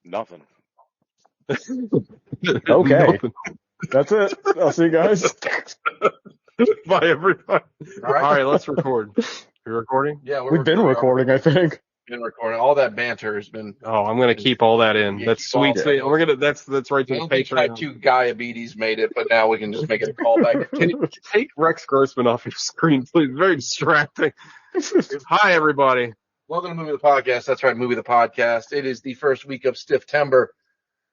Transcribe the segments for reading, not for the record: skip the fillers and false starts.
Nothing. Okay. Nothing. That's it. I'll see you guys. Bye, everybody. All right. All right, let's record. You're recording? Yeah, We've been recording, I think. Been recording. All that banter has been. Oh, I'm gonna keep all that in. Yeah, That's keep all sweet. that Sweet. in. We're gonna. That's right to I the don't think type Patreon. 2 diabetes made it, but now we can just make it a callback. Can you take Rex Grossman off your screen, please? Very distracting. Hi, everybody. Welcome to Movie the Podcast. That's right, Movie the Podcast. It is the first week of Stiff-tember,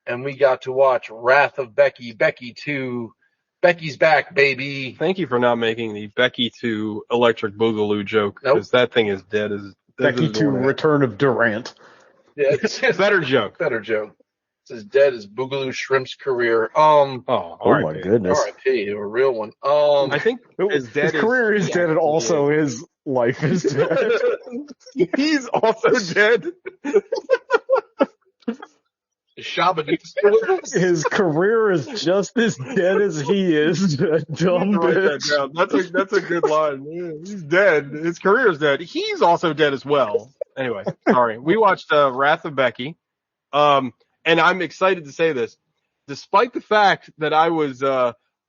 and we got to watch Wrath of Becky, Becky 2. Becky's back, baby. Thank you for not making the Becky to Electric Boogaloo joke, because that thing is dead as Becky to Return of Durant. Yeah, better joke. Better joke. It's as dead as Boogaloo Shrimp's career. Oh my goodness. R.I.P. A real one. I think his career is dead, and also his life is dead. He's also dead. His career is just as dead as he is. Dumb bitch. That's a good line. Yeah, he's dead. His career is dead. He's also dead as well. Anyway, sorry. We watched Wrath of Becky. And I'm excited to say this. Despite the fact that I was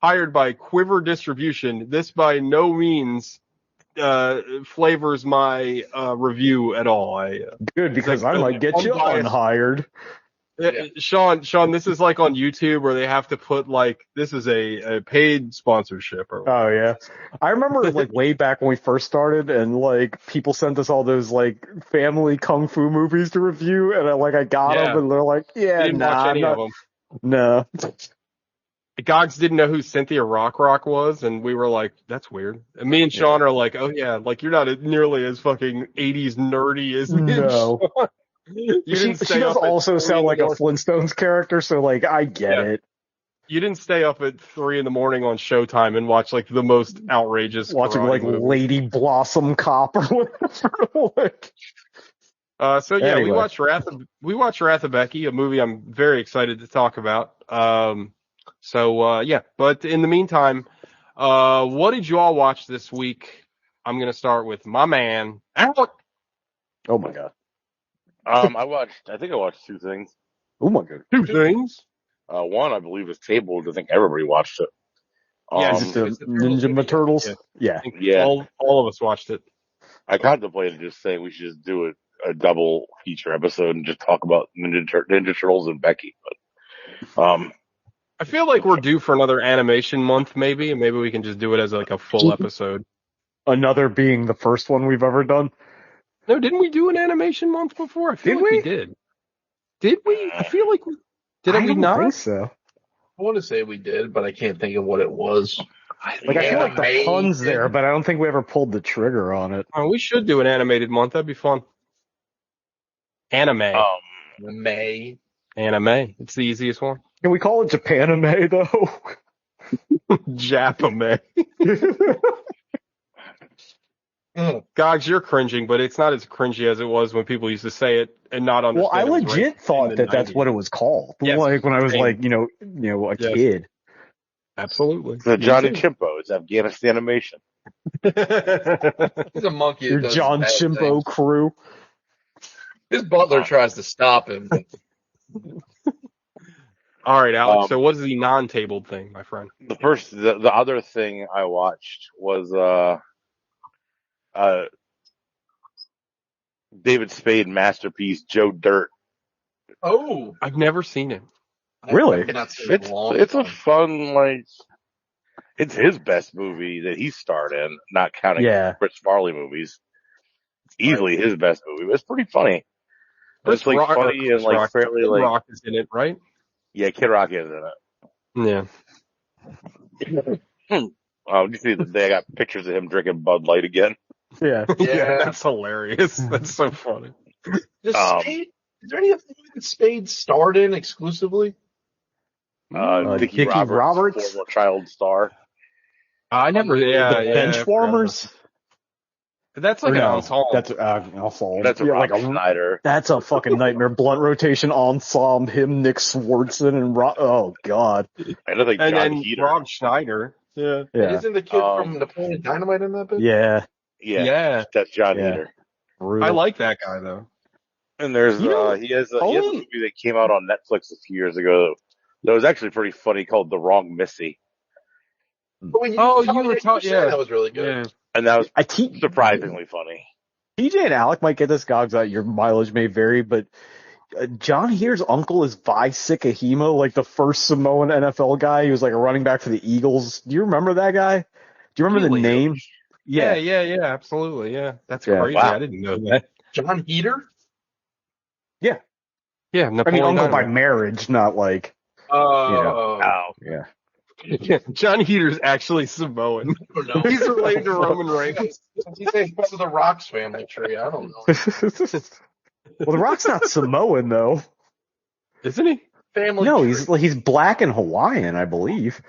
hired by Quiver Distribution, this by no means flavors my review at all. Good, because I might get you unhired. Yeah. Sean, this is like on YouTube where they have to put this is a paid sponsorship. Oh yeah, I remember way back when we first started, and people sent us all those family kung fu movies to review, and I got them, and they're like, yeah, didn't watch any of them. No. Gogs didn't know who Cynthia Rock was, and we were like, that's weird. And me and Sean are like, oh yeah, you're not nearly as fucking 80s nerdy as me. No. She does also sound like a Flintstones character, so I get it. You didn't stay up at 3 a.m. on Showtime and watch the most outrageous watching movie. Lady Blossom Cop or whatever. So yeah, anyway. we watched Wrath of Becky, a movie I'm very excited to talk about. But in the meantime, what did you all watch this week? I'm gonna start with my man, Alec. Oh my god. I think I watched two things. Oh my god. Two things? One, I believe, is tabled. I think everybody watched it. Yes, the Ninja Turtles? Yeah. Yeah. All of us watched it. I contemplated just saying we should just do a double feature episode and just talk about Ninja Turtles and Becky. But, I feel like we're due for another animation month, maybe, and maybe we can just do it as a full episode. Another being the first one we've ever done. No, didn't we do an animation month before? I feel we did. Did we? I feel like we did. We not? I think so. I want to say we did, but I can't think of what it was. I feel like the pun's there, but I don't think we ever pulled the trigger on it. Oh, we should do an animated month. That'd be fun. Anime. Anime. It's the easiest one. Can we call it Japanime, though? Japame. Gogs, you're cringing, but it's not as cringy as it was when people used to say it and not understand. Well, I legit thought that's what it was called. Yes, when I was a kid. Absolutely. The Johnny Chimpo. It's Afghanistan animation. He's a monkey. Your John Chimpo crew. His butler tries to stop him. All right, Alex. So what is the non-tabled thing, my friend? The other thing I watched was David Spade masterpiece, Joe Dirt. Oh, I've never seen it. Really? It's a fun, it's his best movie that he starred in, not counting Chris Farley movies. It's easily his best movie, but it's pretty funny. It's funny and fairly Kid Rock is in it, right? Yeah, Kid Rock is in it. Yeah. You see they got pictures of him drinking Bud Light again. Yeah. That's hilarious. That's so funny. Is there anything that Spade starred in exclusively? Dickie Roberts, former child star. I never. Benchwarmers. That's an ensemble. That's ensemble. That's Schneider. That's a fucking nightmare. Blunt rotation ensemble. Him, Nick Swartzen, and oh god. I don't think John Heater. Rob Schneider. Yeah. Isn't the kid from Napoleon Dynamite in that bit? Yeah. Yeah. That's John Heater. I like that guy though. And there's he has a movie that came out on Netflix a few years ago that was actually pretty funny called The Wrong Missy. You were talking. Yeah, that was really good. Yeah. And that was surprisingly funny. TJ and Alec might get this, Gogs. Your mileage may vary, but John Here's uncle is Vi Sikahema, like the first Samoan NFL guy. He was like a running back for the Eagles. Do you remember that guy? Do you remember the name? Yeah, absolutely. Yeah, that's crazy. Wow. I didn't know that. John Heater? Yeah. Yeah, I mean, uncle by marriage, not like. Yeah. John Heater's actually Samoan. He's related to Roman Reigns. He's part of the Rock's family tree. I don't know. Well, the Rock's not Samoan though, isn't he? Family. No, tree. he's black and Hawaiian, I believe.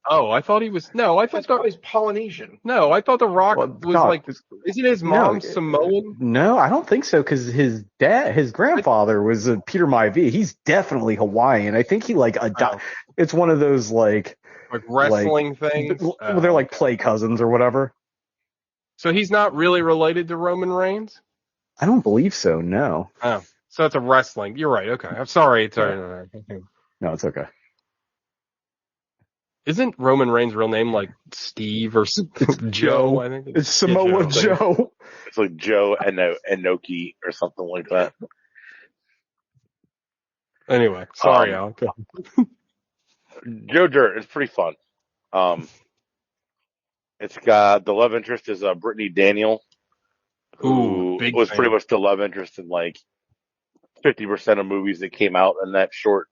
Oh, I thought he was. No, I thought he's Polynesian. No, I thought the Rock was Isn't his mom Samoan? No, I don't think so. Because his grandfather was Peter Maivia. He's definitely Hawaiian. I think he It's one of those like wrestling things. Well, they're like play cousins or whatever. So he's not really related to Roman Reigns? I don't believe so. No. Oh, so it's a wrestling. You're right. Okay, I'm sorry. No, it's okay. Isn't Roman Reigns' real name like Steve or Joe? I think it's Samoa Joe. It's like Joe Enoki or something like that. Anyway, sorry, Al. Joe Dirt is pretty fun. It's got the love interest is Brittany Daniel, who was pretty much the love interest in like 50% of movies that came out in that short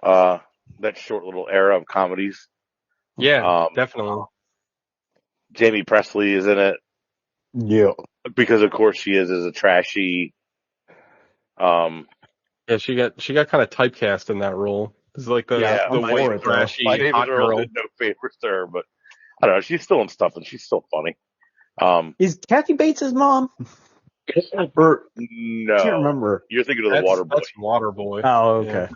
little era of comedies. Yeah, definitely. Jamie Presley is in it. Yeah. Because of course she is a trashy. Yeah, she got kind of typecast in that role. It's like the white trashy hot girl. No favors to her, but I don't know. She's still in stuff and she's still funny. Is Kathy Bates' mom? No, I can't remember. You're thinking of the Waterboy. That's Waterboy. Oh, okay.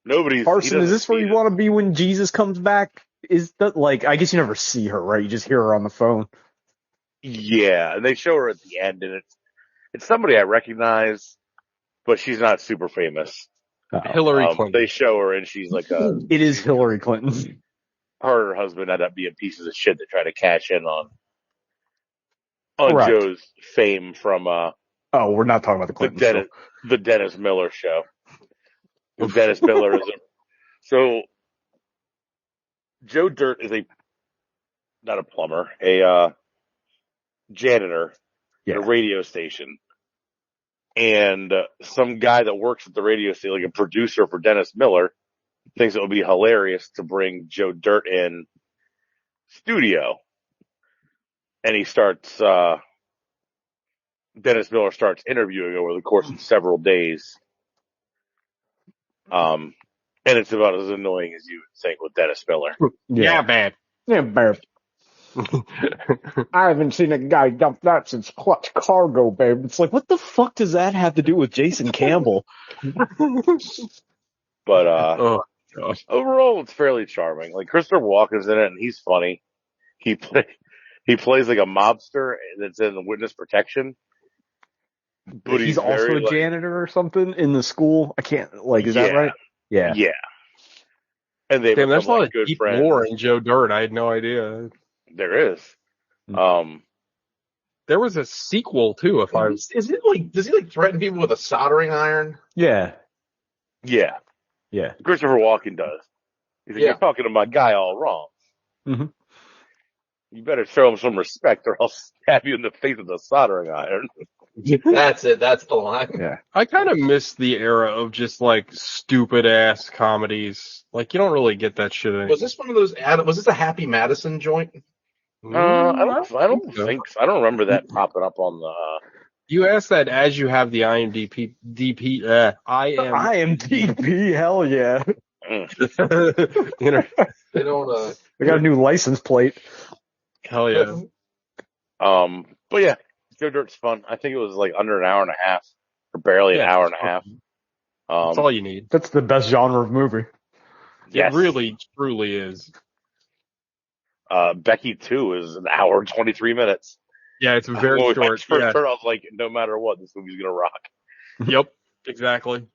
Yeah. Carson, is this where you want to be when Jesus comes back? Is that I guess you never see her, right? You just hear her on the phone. Yeah, and they show her at the end, and it's somebody I recognize, but she's not super famous. Hillary Clinton. They show her, and she's like It is Hillary Clinton. Her and her husband ended up being pieces of shit that try to cash in on Joe's fame from. We're not talking about the Clinton the Dennis Miller show. Dennis Miller is so. Joe Dirt is not a plumber, a janitor at a radio station. And some guy that works at the radio station, like a producer for Dennis Miller, thinks it would be hilarious to bring Joe Dirt in studio. And Dennis Miller starts interviewing over the course of several days. And it's about as annoying as you would think with Dennis Miller. Yeah, bad. Yeah, bad. I haven't seen a guy dump that since Clutch Cargo, babe. It's like, what the fuck does that have to do with Jason Campbell? But gosh. Overall, it's fairly charming. Like Christopher Walken's in it, and he's funny. He plays like a mobster that's in witness protection. But he's also a janitor or something in the school. I can't is that right? Yeah. Yeah. And they there's a lot of good deep friends. lore in Joe Dirt. I had no idea. There is. There was a sequel too. Is it does he threaten people with a soldering iron? Yeah. Yeah. Yeah. Christopher Walken does. He's like, you're talking to my guy all wrong. Mm-hmm. You better show him some respect or I'll stab you in the face with a soldering iron. That's it. That's the line. Yeah. I kind of miss the era of just stupid ass comedies. You don't really get that shit anymore. Was this one of those? Was this a Happy Madison joint? I don't think so. I don't remember that popping up on the. You asked that as you have the IMDb. IMDb, hell yeah. They don't. They got a new license plate. Hell yeah. But yeah, Joe Dirt's fun. I think it was under an hour and a half, or barely an hour and a half. That's all you need. That's the best genre of movie. Yes. It really, truly is. Becky 2 is an hour and 23 minutes. Yeah, it's very short. First turn, I was like, no matter what, this movie's gonna rock. Yep, exactly.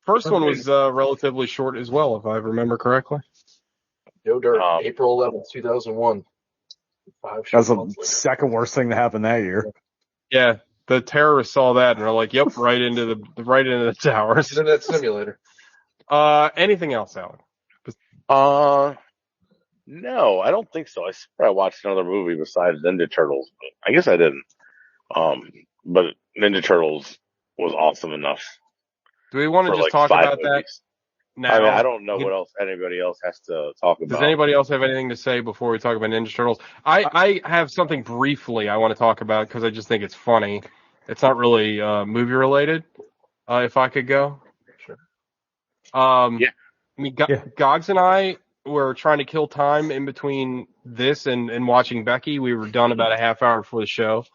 First one was relatively short as well, if I remember correctly. Yo Dirt, April 11th, 2001. That's the second worst thing to happen that year. Yeah, the terrorists saw that and are like, "Yep, right into the towers." Internet simulator. Anything else, Alan? No, I don't think so. I swear I watched another movie besides Ninja Turtles, but I guess I didn't. But Ninja Turtles was awesome enough Do we want to for just like talk 5 about that movies. now? I mean, I don't know what else anybody else has to talk about. Does anybody else have anything to say before we talk about Ninja Turtles? I have something briefly I want to talk about because I just think it's funny. It's not really movie related. If I could go. Sure. Yeah. I mean, Gogs and I were trying to kill time in between this and watching Becky. We were done about a half hour before the show.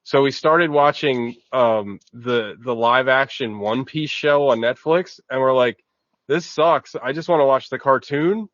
So we started watching the live action One Piece show on Netflix, and we're like, this sucks. I just want to watch the cartoon.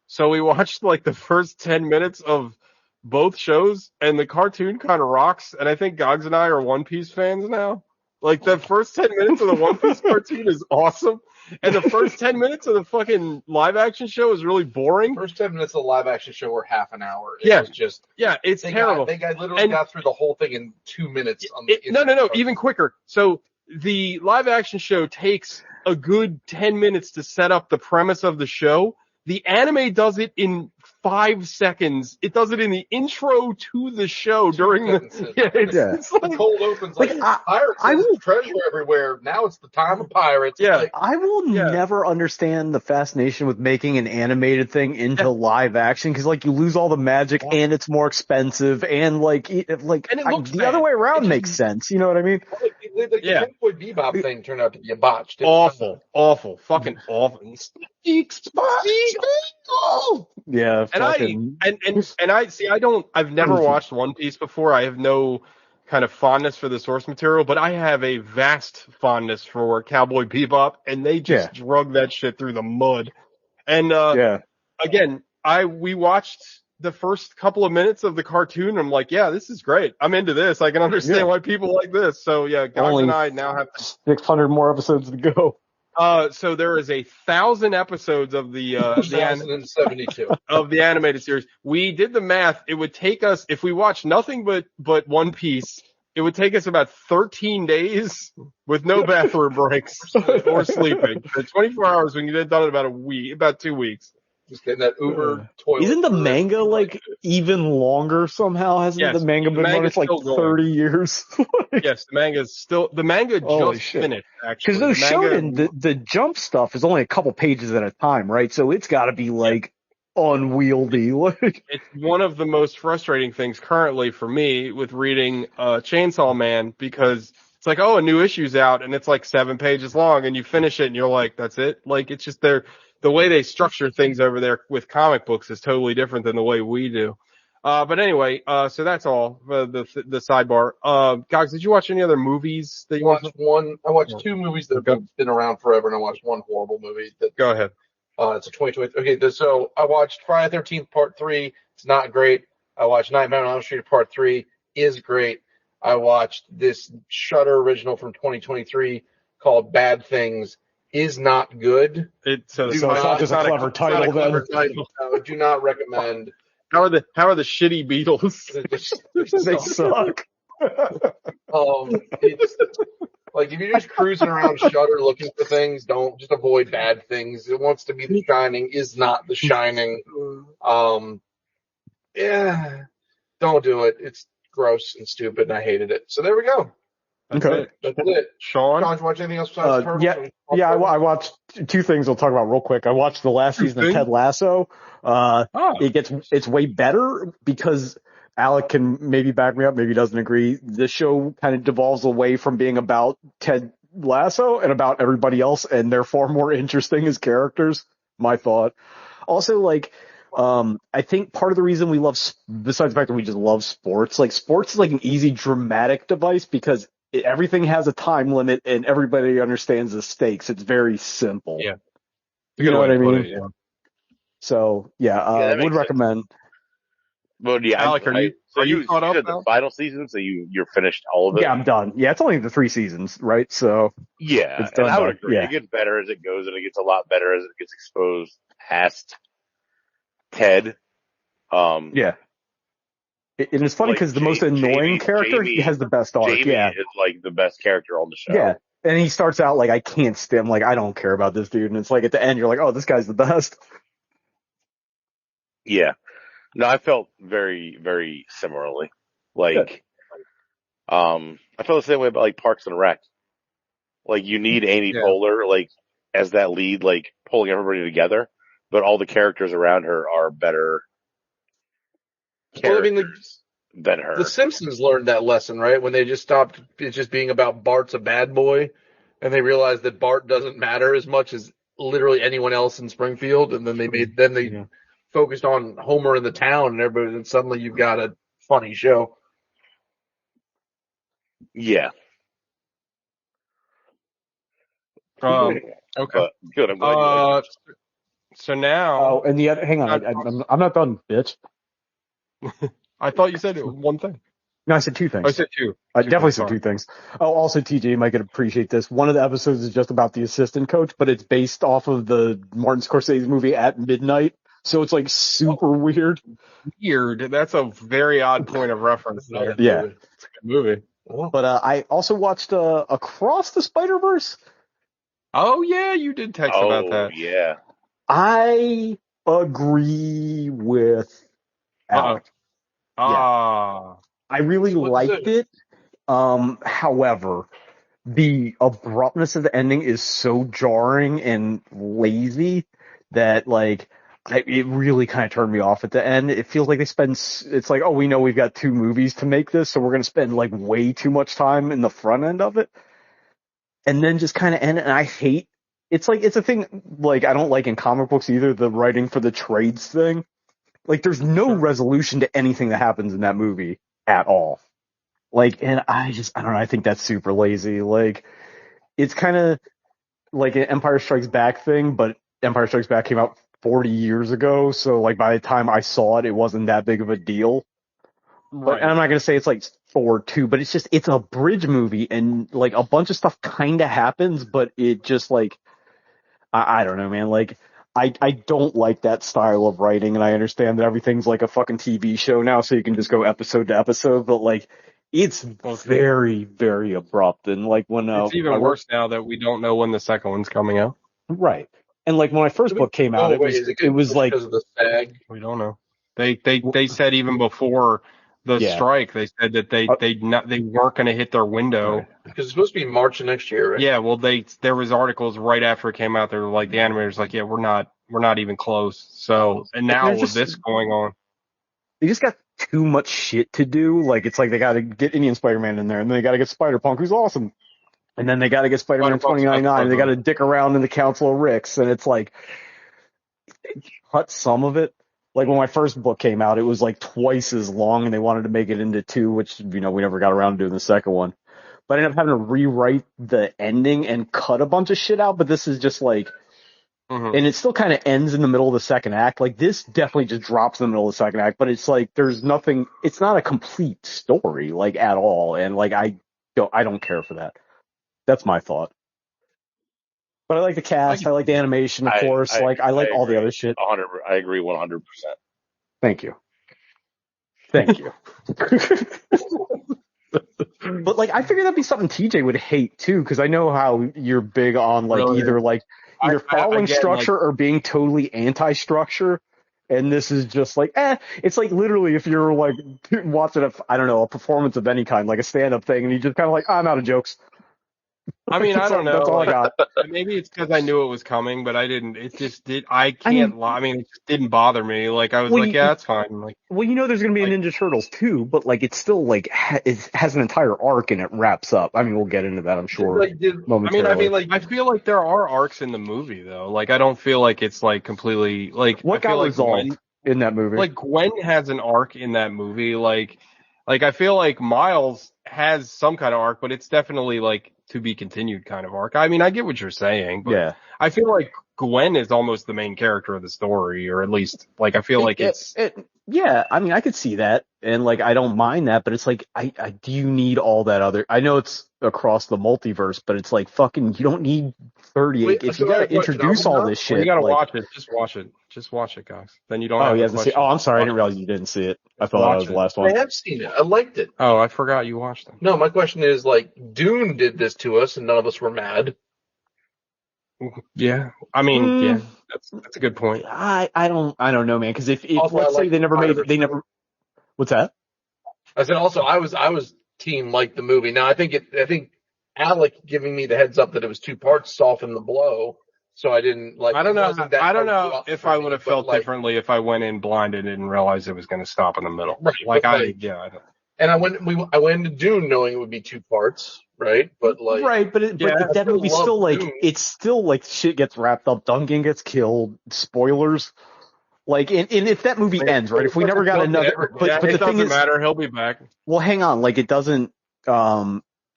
So we watched like the first 10 minutes of both shows, and the cartoon kind of rocks. And I think Gogs and I are One Piece fans now. Like the first 10 minutes of the One Piece cartoon is awesome. And the first 10 minutes of the fucking live action show is really boring. First 10 minutes of the live action show were half an hour. It was just. Yeah, it's terrible. They literally got through the whole thing in 2 minutes. No, even quicker. So the live action show takes a good 10 minutes to set up the premise of the show. The anime does it in 5 seconds. It does it in the intro to the show during the. It's like, the cold opens like pirates. I will treasure everywhere. Now it's the time of pirates. Yeah, like, I will never understand the fascination with making an animated thing into live action because like you lose all the magic and it's more expensive and the other way around makes sense. You know what I mean? The Cowboy Bebop thing turned out to be a botch. Awful, fucking awful. Yeah, I've never watched One Piece before. I have no kind of fondness for the source material, but I have a vast fondness for Cowboy Bebop, and they just drug that shit through the mud. And again, we watched the first couple of minutes of the cartoon. And I'm like, yeah, this is great. I'm into this. I can understand why people like this. So yeah, Gogs and I now have 600 more episodes to go. So there is 1,000 episodes of the 1,072 of the animated series. We did the math. It would take us, if we watched nothing but One Piece, it would take us about 13 days with no bathroom breaks or sleeping. So 24 hours when you get done in about 2 weeks. Just getting that Uber toilet. Isn't the manga like even longer somehow? Hasn't the manga been running for like 30 years? Yes, the manga just finished, actually. Because those Shonen, the jump stuff is only a couple pages at a time, right? So it's got to be like unwieldy. It's one of the most frustrating things currently for me with reading Chainsaw Man because it's like, oh, a new issue's out and it's like 7 pages long and you finish it and you're like, that's it? Like, it's just the way they structure things over there with comic books is totally different than the way we do. But anyway, so that's all the sidebar. Gogs, did you watch any other movies that you watched? I watched 2 movies that have been around forever, and I watched one horrible movie. Go ahead. It's a 2020. Okay, so I watched Friday the 13th Part 3. It's not great. I watched Nightmare on Elm Street Part 3. Is great. I watched this Shudder original from 2023 called Bad Things. Is not good. So it's not just a clever title then. No, do not recommend. How are the shitty Beatles? They suck. It's like if you're just cruising around Shudder looking for things, don't just avoid Bad Things. It wants to be The Shining, is not The Shining. Don't do it. It's gross and stupid, and I hated it. So there we go. That's it. Sean, did you watch anything else besides Turtles? I watched 2 things. I'll talk about real quick. I watched the last season of Ted Lasso. It's way better because Alec can maybe back me up, maybe doesn't agree. The show kind of devolves away from being about Ted Lasso and about everybody else, and they're far more interesting as characters. My thought. Also, I think part of the reason we love, besides the fact that we just love sports, like sports is like an easy dramatic device because everything has a time limit and everybody understands the stakes. It's very simple. Yeah. You know what I mean? So, would recommend. Well, yeah, Alec, so are you caught you up said the now? final season, so you're finished all of it. Yeah, I'm done. Yeah, it's only the 3 seasons, right? So Yeah, it's and I would done. agree. Yeah, It gets better as it goes, and it gets a lot better as it gets exposed past Ted. yeah. And it's funny Like because the most annoying character he has the best arc. Jamie Yeah, is like the best character on the show. yeah. And he starts out like, I can't stand, like, I don't care about this dude. And it's like at the end, you're like, oh, this guy's the best. Yeah. No, I felt very, very similarly. Yeah. Like, I felt the same way about like Parks and Rec. Like, you need Amy Yeah. Poehler, like, as that lead, like, pulling everybody together, but all the characters around her are better Well, I mean, characters than her. The Simpsons learned that lesson, right? When they just stopped it just being about Bart's a bad boy, and they realized that Bart doesn't matter as much as literally anyone else in Springfield, and then they focused on Homer in the town and everybody, and suddenly you've got a funny show. Yeah. Okay. But good. I'm glad you like it. So now. Oh, and the other, hang on, I'm not done, bitch. I thought you said one thing. No, I said 2 things. I said 2. I definitely said 2 things. Oh, also, TJ, you might appreciate this. One of the episodes is just about the assistant coach, but it's based off of the Martin Scorsese movie At Midnight. So it's like super weird. Weird. That's a very odd point of reference there. Yeah. It's a good movie. But I also watched Across the Spider-Verse. Oh, yeah, you did text about that. Yeah. I agree with Alec. Ah. I really liked it. However, the abruptness of the ending is so jarring and lazy that like it really kind of turned me off at the end. It feels like it's like, oh, we know we've got 2 movies to make this, so we're going to spend like way too much time in the front end of it. And then just kind of end it. And I hate, it's a thing like I don't like in comic books either, the writing for the trades thing. Like there's no resolution to anything that happens in that movie at all. Like, and I don't know, I think that's super lazy. Like, it's kind of like an Empire Strikes Back thing, but Empire Strikes Back came out 40 years ago, so like by the time I saw it, it wasn't that big of a deal. But and I'm not gonna say it's like Thor 2, but it's a bridge movie, and like a bunch of stuff kind of happens, but it just like I don't know, man. Like I don't like that style of writing, and I understand that everything's like a fucking TV show now, so you can just go episode to episode, but like it's very, very abrupt, and like when it's even worse now that we don't know when the second one's coming out. Right. And like when my first book came out, it was like because of the SAG. We don't know. They said even before the strike, they said that they weren't going to hit their window because it's supposed to be March of next year, right? Yeah, well, there was articles right after it came out. They were like, the animators like, yeah, we're not even close. So, and now with this going on, they just got too much shit to do. Like it's like they got to get Indian Spider-Man in there, and then they got to get Spider-Punk, who's awesome, and then they got to get Spider-Man 2099, and they got to dick around in the Council of Ricks, and it's like cut some of it. Like when my first book came out, it was like twice as long, and they wanted to make it into 2, which we never got around to doing the second one. But I ended up having to rewrite the ending and cut a bunch of shit out. But this is just like, and it still kind of ends in the middle of the second act. Like this definitely just drops in the middle of the second act. But it's like there's nothing. It's not a complete story like at all. And like I don't care for that. That's my thought. But I like the cast. I like the animation, of course. I like all the other shit. I agree 100%. Thank you. Thank you. But like, I figured that'd be something TJ would hate too, because I know how you're big on like either following structure or being totally anti-structure. And this is just like, it's like literally if you're like watching a performance of any kind, like a stand-up thing, and you just kind of like, I'm out of jokes. I mean, I don't know. That's all I got. Maybe it's because I knew it was coming, but I didn't. It just did. I can't lie. I mean, it just didn't bother me. Like I was like, yeah, that's fine. Like, well, there's going to be a Ninja Turtles too, but like it's still like it has an entire arc and it wraps up. I mean, we'll get into that, I'm sure. Momentarily. I feel like there are arcs in the movie though. Like I don't feel like it's like completely like what got resolved in that movie. Like Gwen has an arc in that movie. Like I feel like Miles has some kind of arc, but it's definitely like to be continued kind of arc. I mean, I get what you're saying, but I feel like Gwen is almost the main character of the story, or at least like I feel like it's. Yeah, I mean, I could see that, and like I don't mind that, but it's like, I do you need all that other? I know it's across the multiverse, but it's like fucking, you don't need 38. If you gotta introduce all this shit, you gotta like, watch it. Just watch it. Just watch it, guys. Then you don't oh, have he the hasn't seen. question. Oh, I'm sorry, I Watch didn't it. realize you didn't see it. I Just thought that watch was the it. last one. I have seen it. I liked it. Oh, I forgot you watched it. No, my question is like Dune did this to us, and none of us were mad. Yeah, I mean, yeah, that's a good point. I don't know, man, because if Also, let's say they never. What's that? I said also I was team like the movie. Now I think Alec giving me the heads up that it was 2 parts softened the blow, so I didn't like. I don't know. I don't know hard if for I me, would have but, felt like, differently if I went in blinded and didn't realize it was going to stop in the middle. Right, Like but, I like, don't. And I went into Dune knowing it would be 2 parts, right? But like, Right, but Yeah. that movie's love still like, Dune. it's still like shit gets wrapped up. Duncan gets killed. Spoilers. Like, and if that movie ends, right? If we never got another, but Yeah, the it thing doesn't is, matter. He'll be back. well, hang on. Like, it doesn't.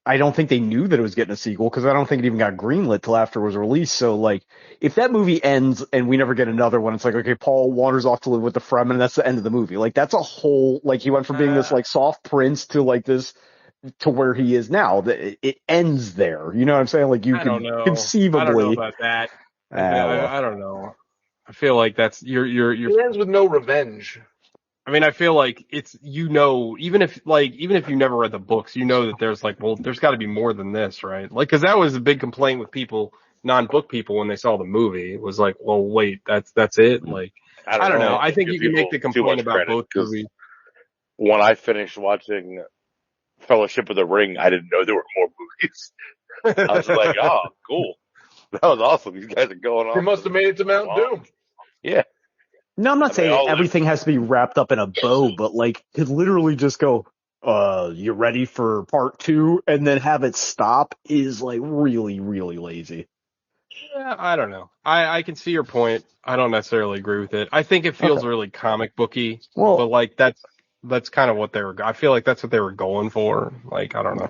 I don't think they knew that it was getting a sequel because I don't think it even got greenlit till after it was released. So, like, if that movie ends and we never get another one, it's like, okay, Paul wanders off to live with the Fremen, and that's the end of the movie. Like, that's a whole, like, he went from being this like soft prince to like this, to where he is now. That it ends there. You know what I'm saying? Like, you I don't can know. conceivably. I don't know about that. I don't know. I feel like that's you're. It ends with no revenge. I mean, I feel like it's, even if you never read the books, that there's like, well, there's got to be more than this, right? Like, because that was a big complaint with people, non-book people, when they saw the movie. It was like, well, wait, that's it. Like, I don't know. I think you can make the complaint about both movies. When I finished watching Fellowship of the Ring, I didn't know there were more movies. I was like, oh, cool. That was awesome. These guys are going on. They must have made it to Mount Doom. Yeah. No, I'm not saying everything has to be wrapped up in a bow, but like, to literally just go, you ready for part 2, and then have it stop is like really, really lazy. Yeah, I don't know. I can see your point. I don't necessarily agree with it. I think it feels really comic booky, but like that's kind of what I feel like that's what they were going for. Like, I don't know.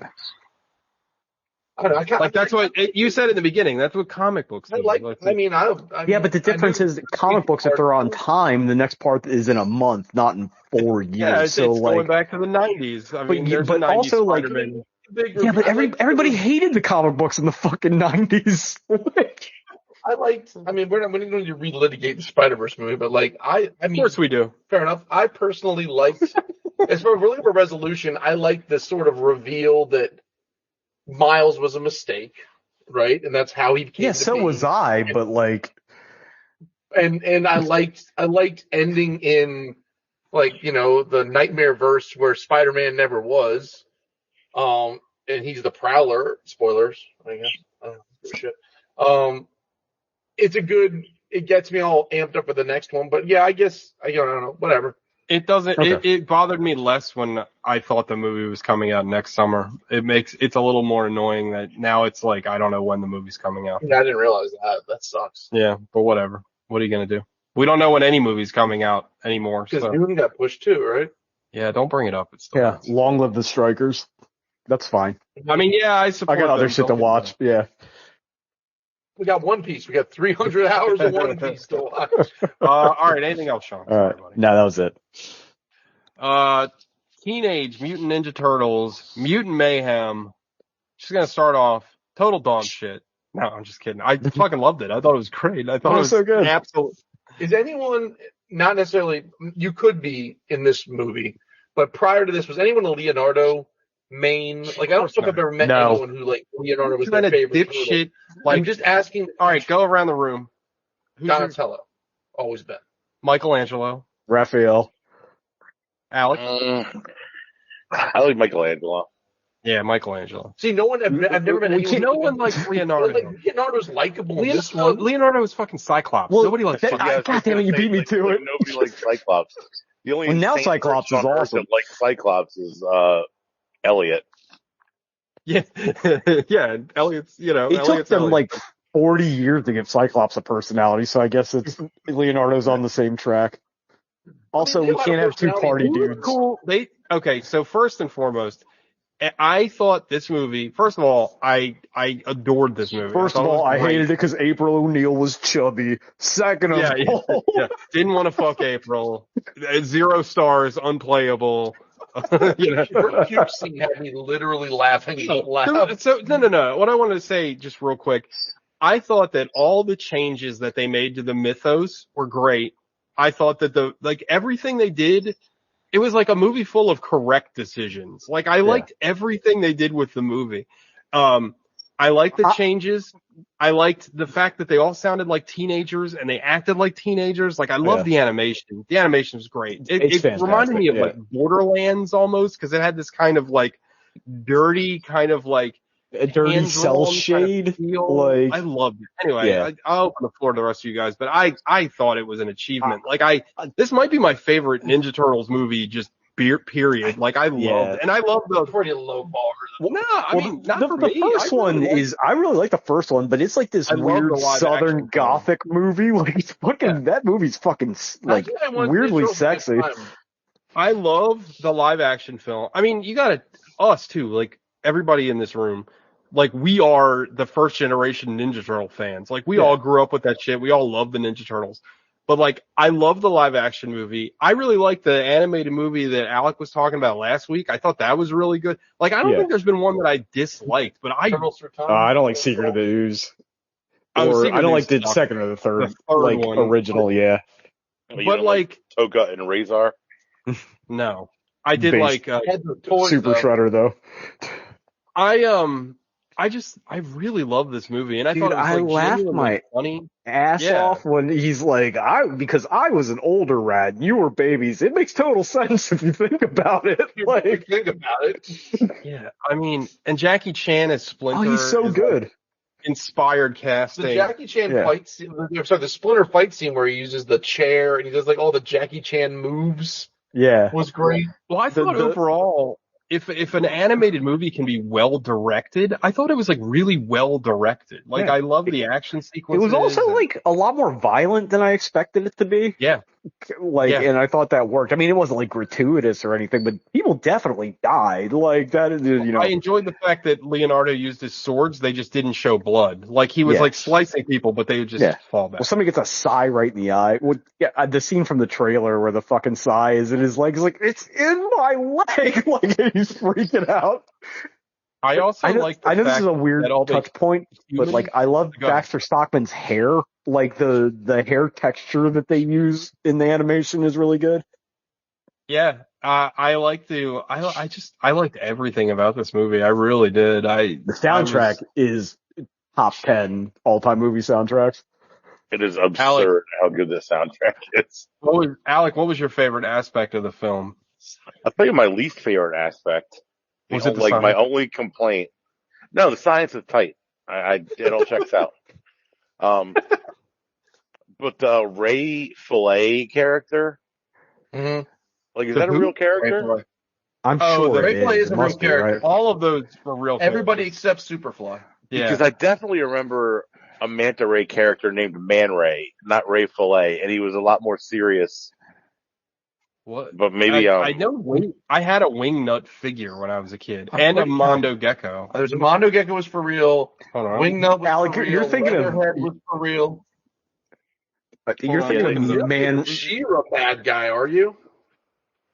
That's what you said in the beginning. That's what comic books do. Yeah, but the difference is comic books, if they're on time, the next part is in a month, not in 4 years. Yeah, it's so like, going back to the 90s. I mean, there's but a 90s also Spider-Man. Yeah, but everybody hated the comic books in the fucking 90s. I mean, we're not going to relitigate the Spider-Verse movie, but like, of course we do. Fair enough. I personally liked, as far as we're looking for resolution, I liked the sort of reveal that Miles was a mistake, right? And that's how he came. Yeah, so was I, but like, and I liked ending in, like, the nightmare verse where Spider-Man never was, and he's the Prowler. Spoilers, I guess. I don't give a shit. It gets me all amped up for the next one, but yeah, I guess I don't know, whatever. It doesn't. Okay. It bothered me less when I thought the movie was coming out next summer. It's a little more annoying that now it's like I don't know when the movie's coming out. Yeah, I didn't realize that. That sucks. Yeah, but whatever. What are you gonna do? We don't know when any movie's coming out anymore. Because Dune got pushed too, right? Yeah, don't bring it up. It's still long live the strikers. That's fine. I mean, yeah, I support. I got other shit to watch. Yeah. We got One Piece. We got 300 hours of One Piece to watch. All right. Anything else, Sean? All right. No, that was it. Teenage Mutant Ninja Turtles, Mutant Mayhem. She's gonna start off total dog shit. No, I'm just kidding. I fucking loved it. I thought it was great. I thought it was so good. Absolutely. Is anyone, not necessarily, you could be in this movie, but prior to this, was anyone a Leonardo main? Like, I don't know if I've ever met anyone who, like, Leonardo was their favorite dipshit. Like, I'm just asking. All right, go around the room. Donatello, always been. Michelangelo. Raphael. Alex. I like Michelangelo. Yeah, Michelangelo. See, no one. I've never met anyone. No one likes Leonardo. Leonardo's likable. Leonardo was fucking Cyclops. Well, nobody likes Cyclops. God damn it, you beat me to it. Nobody likes Cyclops. The only now Cyclops is awesome. Like Cyclops is Elliot. Yeah, yeah. Elliot's. It took them like 40 years to give Cyclops a personality, so I guess it's Leonardo's on the same track. Also, we can't have two party dudes. Cool. Okay, so first and foremost, I thought this movie, first of all, I adored this movie. First of all, I hated it because April O'Neil was chubby. Second of all, didn't want to fuck April. 0 stars, unplayable. Her puke scene had me literally laughing out loud. So no. What I want to say, just real quick, I thought that all the changes that they made to the mythos were great. I thought that everything they did, it was like a movie full of correct decisions. Like I liked everything they did with the movie. I liked the changes. I liked the fact that they all sounded like teenagers and they acted like teenagers. Like I love the animation. The animation was great. It reminded me of like Borderlands almost, because it had this kind of like dirty kind of like a dirty cell shade. Kind of I loved it. Anyway, I'll open the floor to the rest of you guys, but I thought it was an achievement. This might be my favorite Ninja Turtles movie, just period. Like I loved it. And I love the pretty low bar. The first one is, I really like the first one, but it's like this weird Southern Gothic movie. Like it's fucking, that movie's fucking like weirdly sexy. I love the live action film. I mean, you gotta, us too, like everybody in this room, like we are the first generation Ninja Turtle fans. Like we all grew up with that shit. We all love the Ninja Turtles. But like, I love the live action movie. I really like the animated movie that Alec was talking about last week. I thought that was really good. Like, I don't think there's been one that I disliked, but I don't like Secret of the Ooze. Or I don't like the second or the third like one. Original, But like Toga and Razor. No. I did like Super Shredder though. I really love this movie, and I thought it was I laughed my funny ass off when he's like, because I was an older rat and you were babies. It makes total sense if you think about it. Yeah, I mean, and Jackie Chan as Splinter. Oh, he's so good. Like, inspired casting. The Jackie Chan fight scene, the Splinter fight scene where he uses the chair and he does like all the Jackie Chan moves. Yeah, was great. Well, I thought overall, if an animated movie can be well directed, I thought it was like really well directed. Like I love the action sequences. It was also like a lot more violent than I expected it to be. Yeah. And I thought that worked. I mean, it wasn't like gratuitous or anything, but people definitely died. Like that, I enjoyed the fact that Leonardo used his swords. They just didn't show blood. Like he was like slicing people, but they would just fall back. Well, somebody gets a sai right in the eye. The scene from the trailer where the fucking sai is in his leg is like, it's in my leg. Like he's freaking out. I also like. I know this is a weird touch point, but like I love Baxter Stockman's hair. Like the hair texture that they use in the animation is really good. Yeah, I liked everything about this movie. I really did. The soundtrack is top 10 all-time movie soundtracks. It is absurd how good this soundtrack is. Alec, what was your favorite aspect of the film? I'll tell you my least favorite aspect. My only complaint. No, the science is tight. It all checks out. But the Ray Fillet character, is that a real character? I'm sure Ray Fillet is a real character. Right? All of those are real. Everybody except Superfly. Yeah. Because I definitely remember a Manta Ray character named Man Ray, not Ray Fillet, and he was a lot more serious. What? But maybe I know I had a Wingnut figure when I was a kid, and a Mondo Gecko. There's a Mondo Gecko was for real. Wingnut was Alec, for real. You're thinking Leatherhead was for real. You're thinking of the man. She-Ra bad guy, are you?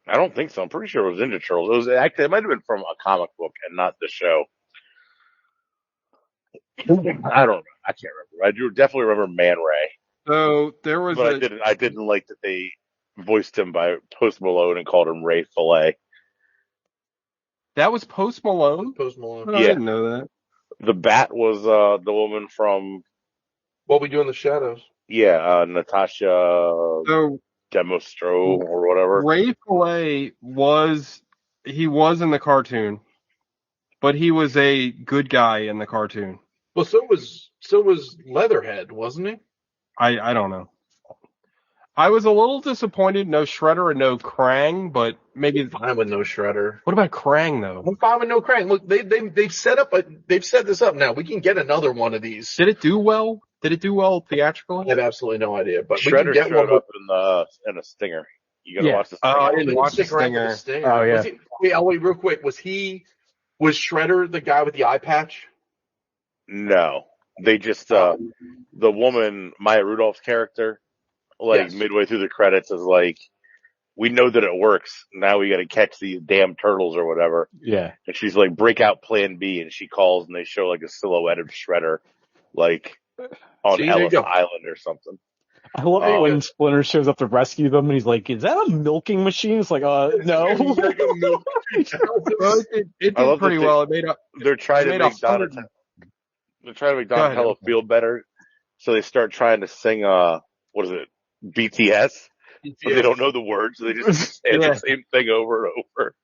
I don't think so. I'm pretty sure it was Ninja Turtles. It might have been from a comic book and not the show. I don't know. I can't remember. I do definitely remember Man Ray. So there was. But I didn't like that they voiced him by Post Malone and called him Ray Fillet. That was Post Malone? Post Malone. Oh, I didn't know that. The Bat was the woman from What We Do in the Shadows. Yeah, Natasha Demostro or whatever. Ray Fillet was in the cartoon, but he was a good guy in the cartoon. Well, so was Leatherhead, wasn't he? I don't know. I was a little disappointed, no Shredder and no Krang, but maybe I'm fine with no Shredder. What about Krang though? I'm fine with no Krang. Look, they've set this up now. We can get another one of these. Did it do well? Did it do well theatrically? I have absolutely no idea. But Shredder we can get showed one up in a Stinger. You gotta watch the Stinger. I didn't watch the Stinger. Oh yeah. Wait, real quick. Was he Was Shredder the guy with the eye patch? No, they just the woman Maya Rudolph's character, like midway through the credits, is like, we know that it works. Now we got to catch these damn turtles or whatever. Yeah. And she's like, break out Plan B, and she calls, and they show like a silhouette of Shredder, like on Ellis Island or something. I love it when Splinter shows up to rescue them, and he's like, "Is that a milking machine?" It's like, no. It did pretty well. They're trying to make Donatello feel better, so they start trying to sing what is it, BTS? But they don't know the words, so they just say the same thing over and over.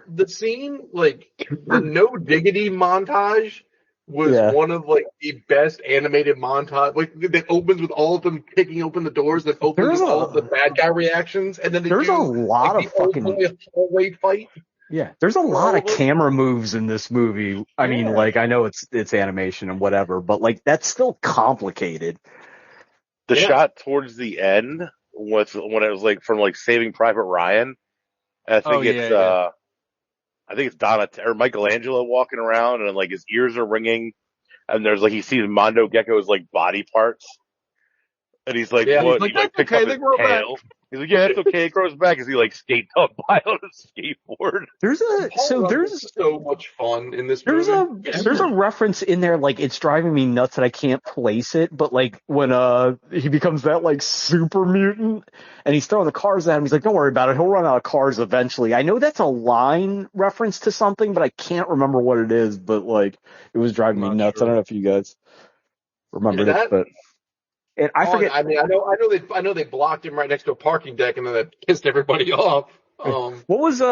The scene, like the No Diggity montage was one of like the best animated montage. Like that opens with all of them picking open the doors, that opens with all of the bad guy reactions, and then there's a lot of fucking hallway fight. Yeah, there's a lot of camera moves in this movie. I mean, like, I know it's animation and whatever, but like that's still complicated. The shot towards the end was when it was like from like Saving Private Ryan. I think I think it's Donatello or Michelangelo walking around, and like his ears are ringing, and there's like he sees Mondo Gecko's like body parts, and he's like, "What?" He's he like picks up his tail. He's like, "Yeah, it's okay. It grows back." As he like skates up by on a skateboard. There's so much fun in this movie. There's a reference in there, like, it's driving me nuts that I can't place it, but like when he becomes that like super mutant and he's throwing the cars at him, he's like, "Don't worry about it. He'll run out of cars eventually." I know that's a line reference to something, but I can't remember what it is. But like, it was driving me nuts. Sure. I don't know if you guys remembered it, but. And I forget. I mean, I know they blocked him right next to a parking deck, and then that pissed everybody off. What was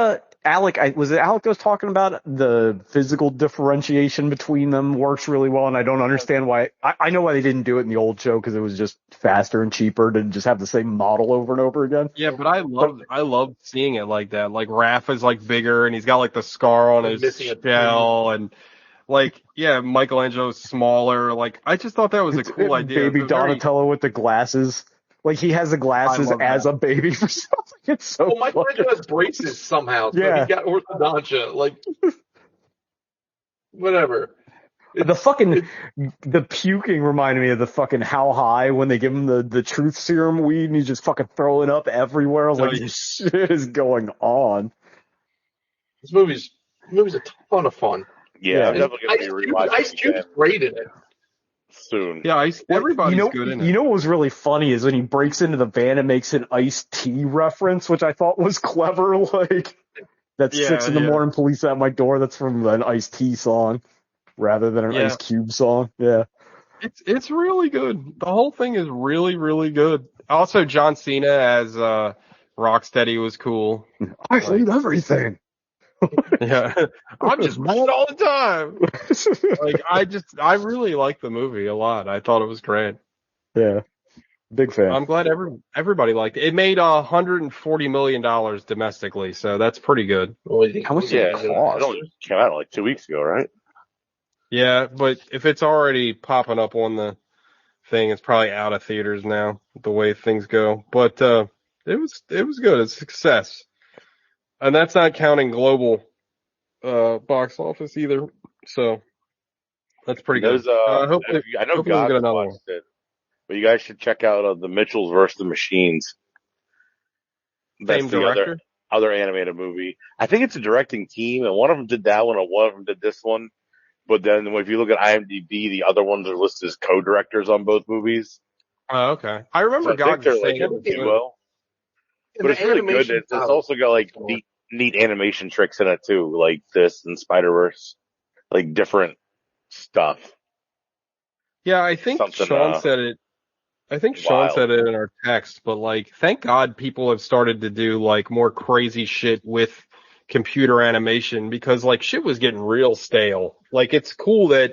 Alec? Was it Alec that was talking about the physical differentiation between them works really well, and I don't understand why. I know why they didn't do it in the old show, because it was just faster and cheaper to just have the same model over and over again. Yeah, but I love seeing it like that. Like Raph is like bigger, and he's got like the scar on his shell, and. Like, yeah, Michelangelo's smaller. Like, I just thought that was a cool idea. Baby Donatello with the glasses. Like, he has the glasses as a baby for something. It's so Well, Michelangelo has braces somehow. So he got orthodontia. Like, whatever. The puking reminded me of the fucking How High when they give him the truth serum weed and he's just fucking throwing up everywhere. I was like, shit is going on. This movie's a ton of fun. Yeah, I'm definitely going to be rewatching Ice Cube's great in it. Soon. Yeah, everybody's good in it. You know what was really funny is when he breaks into the van and makes an iced tea reference, which I thought was clever. Like, that's 6 in the morning, police at my door. That's from an iced tea song rather than an Ice Cube song. Yeah. It's really good. The whole thing is really, really good. Also, John Cena as Rocksteady was cool. I hate everything. Yeah, I'm just mad all the time. Like, I really like the movie a lot. I thought it was great. Yeah, big fan. I'm glad everybody liked it. It made $140 million domestically, so that's pretty good. How much did it cost? It only came out like 2 weeks ago, right? Yeah, but if it's already popping up on the thing, it's probably out of theaters now. The way things go, but it was good. It's a success. And that's not counting global box office either. So that's pretty good. I know God watched it, but you guys should check out The Mitchells versus the Machines. That's Same director? Other animated movie. I think it's a directing team, and one of them did that one, and one of them did this one. But then if you look at IMDb, the other ones are listed as co-directors on both movies. Oh, okay. I remember God saying like a duo. But it's really good. It's also got like neat animation tricks in it too, like this and Spider-Verse, like different stuff. Yeah, I think Sean said it. I think Sean said it in our text, but like, thank God people have started to do like more crazy shit with computer animation, because like shit was getting real stale. Like, it's cool that,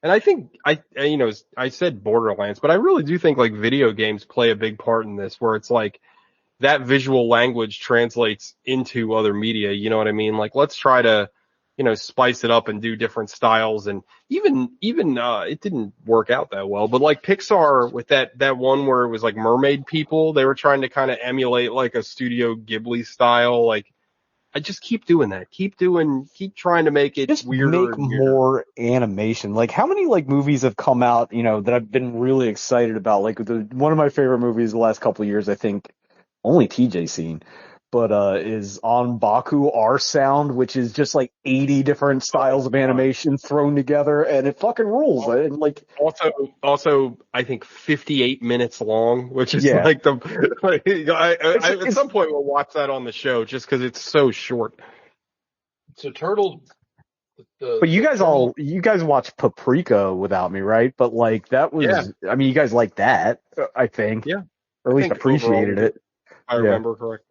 and I think I said Borderlands, but I really do think like video games play a big part in this, where it's like, that visual language translates into other media. You know what I mean? Like, let's try to, spice it up and do different styles. And even it didn't work out that well, but like Pixar with that one where it was like mermaid people, they were trying to kind of emulate like a Studio Ghibli style. Like, I just keep doing that. Keep trying to make it just weirder. Make more animation. Like, how many like movies have come out, that I've been really excited about? Like, one of my favorite movies the last couple of years, I think, only TJ seen, but is On Baku R Sound, which is just like 80 different styles of animation thrown together, and it fucking rules. And like, also, I think 58 minutes long, which is at some point we'll watch that on the show just because it's so short. So Turtle. But you guys watched Paprika without me, right? But like that was, I mean, you guys liked that, I think, or at least appreciated it. I remember correctly.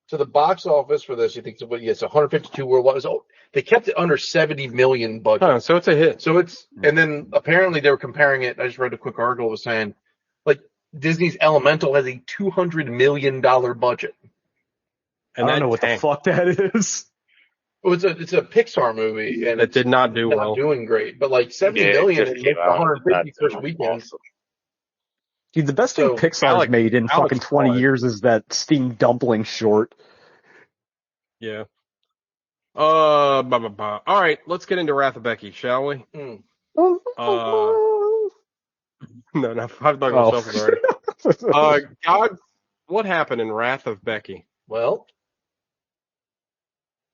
So the box office for this, you think it's 152 worldwide. They kept it under 70 million budget. Oh, so it's a hit. So and then apparently they were comparing it. I just read a quick article was saying, like, Disney's Elemental has a $200 million budget. And I don't know what the fuck that is. Well, it's a Pixar movie, and it did not do well. Not doing great, but like 70 million in 150 first weekend. Dude, the best thing Pixar's made in fucking 20 years is that Steamed Dumpling short. Yeah. All right, let's get into Wrath of Becky, shall we? No, I've done myself already. God, what happened in Wrath of Becky? Well,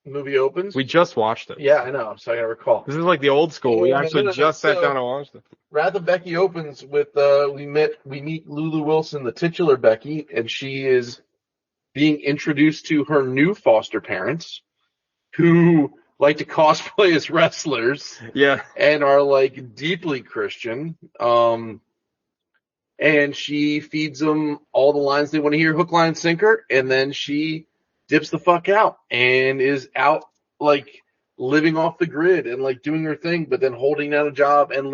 the movie opens. We just watched it. Yeah, I know. So I gotta recall. This is like the old school. We actually just sat down and watched it. Wrath of Becky opens with we meet Lulu Wilson, the titular Becky, and she is being introduced to her new foster parents, who like to cosplay as wrestlers. Yeah, and are like deeply Christian. And she feeds them all the lines they want to hear, hook, line, sinker, and then she dips the fuck out and is out like living off the grid and like doing her thing, but then holding down a job and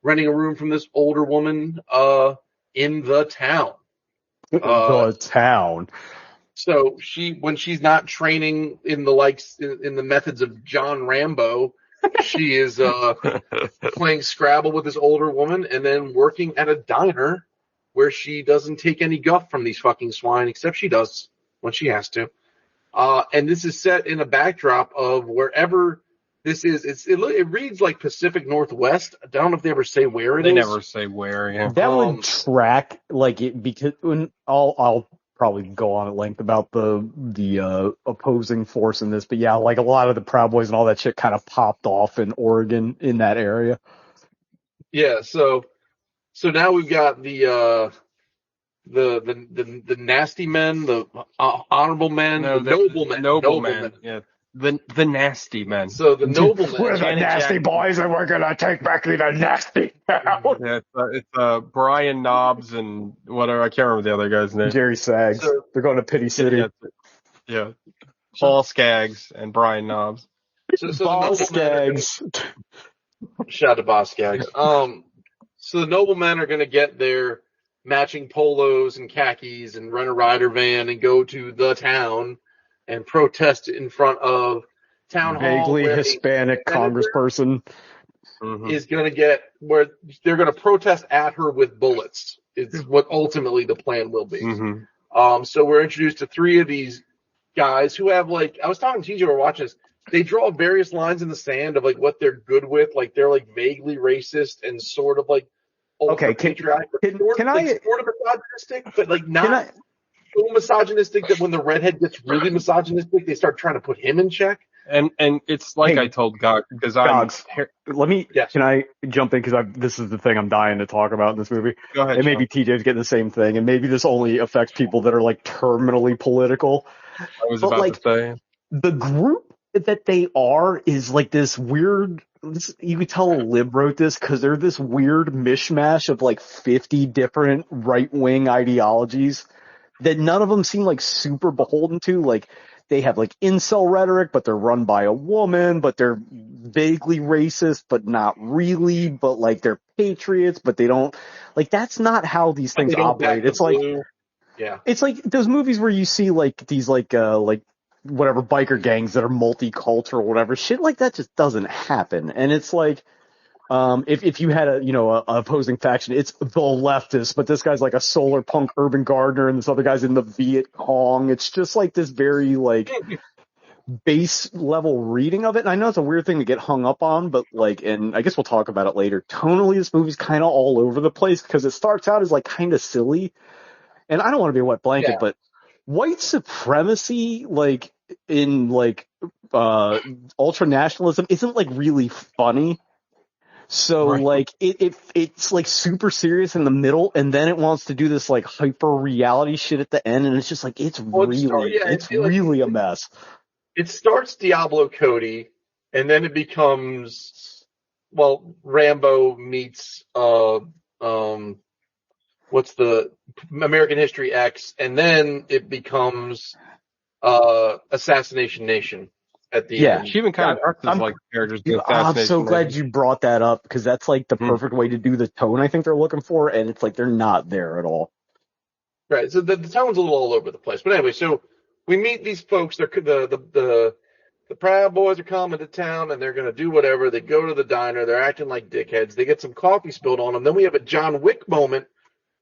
renting a room from this older woman in the town. The town. So when she's not training in the methods of John Rambo, she is playing Scrabble with this older woman and then working at a diner where she doesn't take any guff from these fucking swine, except she does when she has to. And this is set in a backdrop of wherever this is. It reads like Pacific Northwest. I don't know if they ever say where it is. They never say where, yeah. That would track like it, because I'll probably go on at length about the opposing force in this, but yeah, like a lot of the Proud Boys and all that shit kind of popped off in Oregon in that area. Yeah, so now we've got the nasty men, the honorable men, the noblemen. Yeah, the nasty men. So the noblemen. We're the nasty boys, and we're gonna take Becky the nasty town. Yeah, it's Brian Knobs and whatever. I can't remember the other guy's name. Jerry Saggs. So, they're going to Pity City. Yeah. Paul Skaggs and Brian Knobs. Paul Skaggs. Shout out to Boss Skaggs. So the noblemen are going to get their matching polos and khakis and rent a rider van and go to the town and protest in front of town hall. Vaguely Hispanic congressperson is going to get where they're going to protest at her with bullets. Is what ultimately the plan will be. Mm-hmm. So we're introduced to three of these guys who have like, I was talking to TJ, we're watching this. They draw various lines in the sand of like what they're good with. Like they're like vaguely racist and sort of like patriotic. Can I sort of misogynistic, but like not so misogynistic that when the redhead gets really misogynistic, they start trying to put him in check. And it's like I told Gog, because can I jump in, because this is the thing I'm dying to talk about in this movie. Go ahead. And maybe TJ's getting the same thing, and maybe this only affects people that are like terminally political. I was about to say the group that they are is like this weird. You could tell Lib wrote this because they're this weird mishmash of like 50 different right-wing ideologies that none of them seem like super beholden to. Like they have like incel rhetoric, but they're run by a woman, but they're vaguely racist, but not really, but like they're patriots, but they don't like, that's not how these things operate. It's like, it's like those movies where you see like these like whatever biker gangs that are multicultural or whatever, shit like that just doesn't happen. And it's like, if you had a opposing faction, it's the leftists, but this guy's like a solar punk urban gardener and this other guy's in the Viet Cong. It's just like this very like, base level reading of it, and I know it's a weird thing to get hung up on, but like, and I guess we'll talk about it later. Tonally, this movie's kind of all over the place because it starts out as like kind of silly, and I don't want to be a wet blanket, but white supremacy, like in like ultra nationalism, isn't like really funny. So like it's like super serious in the middle, and then it wants to do this like hyper reality shit at the end, and it's just like it's really a mess. It starts Diablo Cody, and then it becomes Rambo meets what's the American History X, and then it becomes Assassination Nation at the end. She even kind of dresses like characters do. I'm so glad you brought that up because that's like the perfect way to do the tone I think they're looking for, and it's like they're not there at all. Right, so the tone's a little all over the place, but anyway, so we meet these folks. They're the Proud Boys are coming to town, and they're going to do whatever. They go to the diner. They're acting like dickheads. They get some coffee spilled on them. Then we have a John Wick moment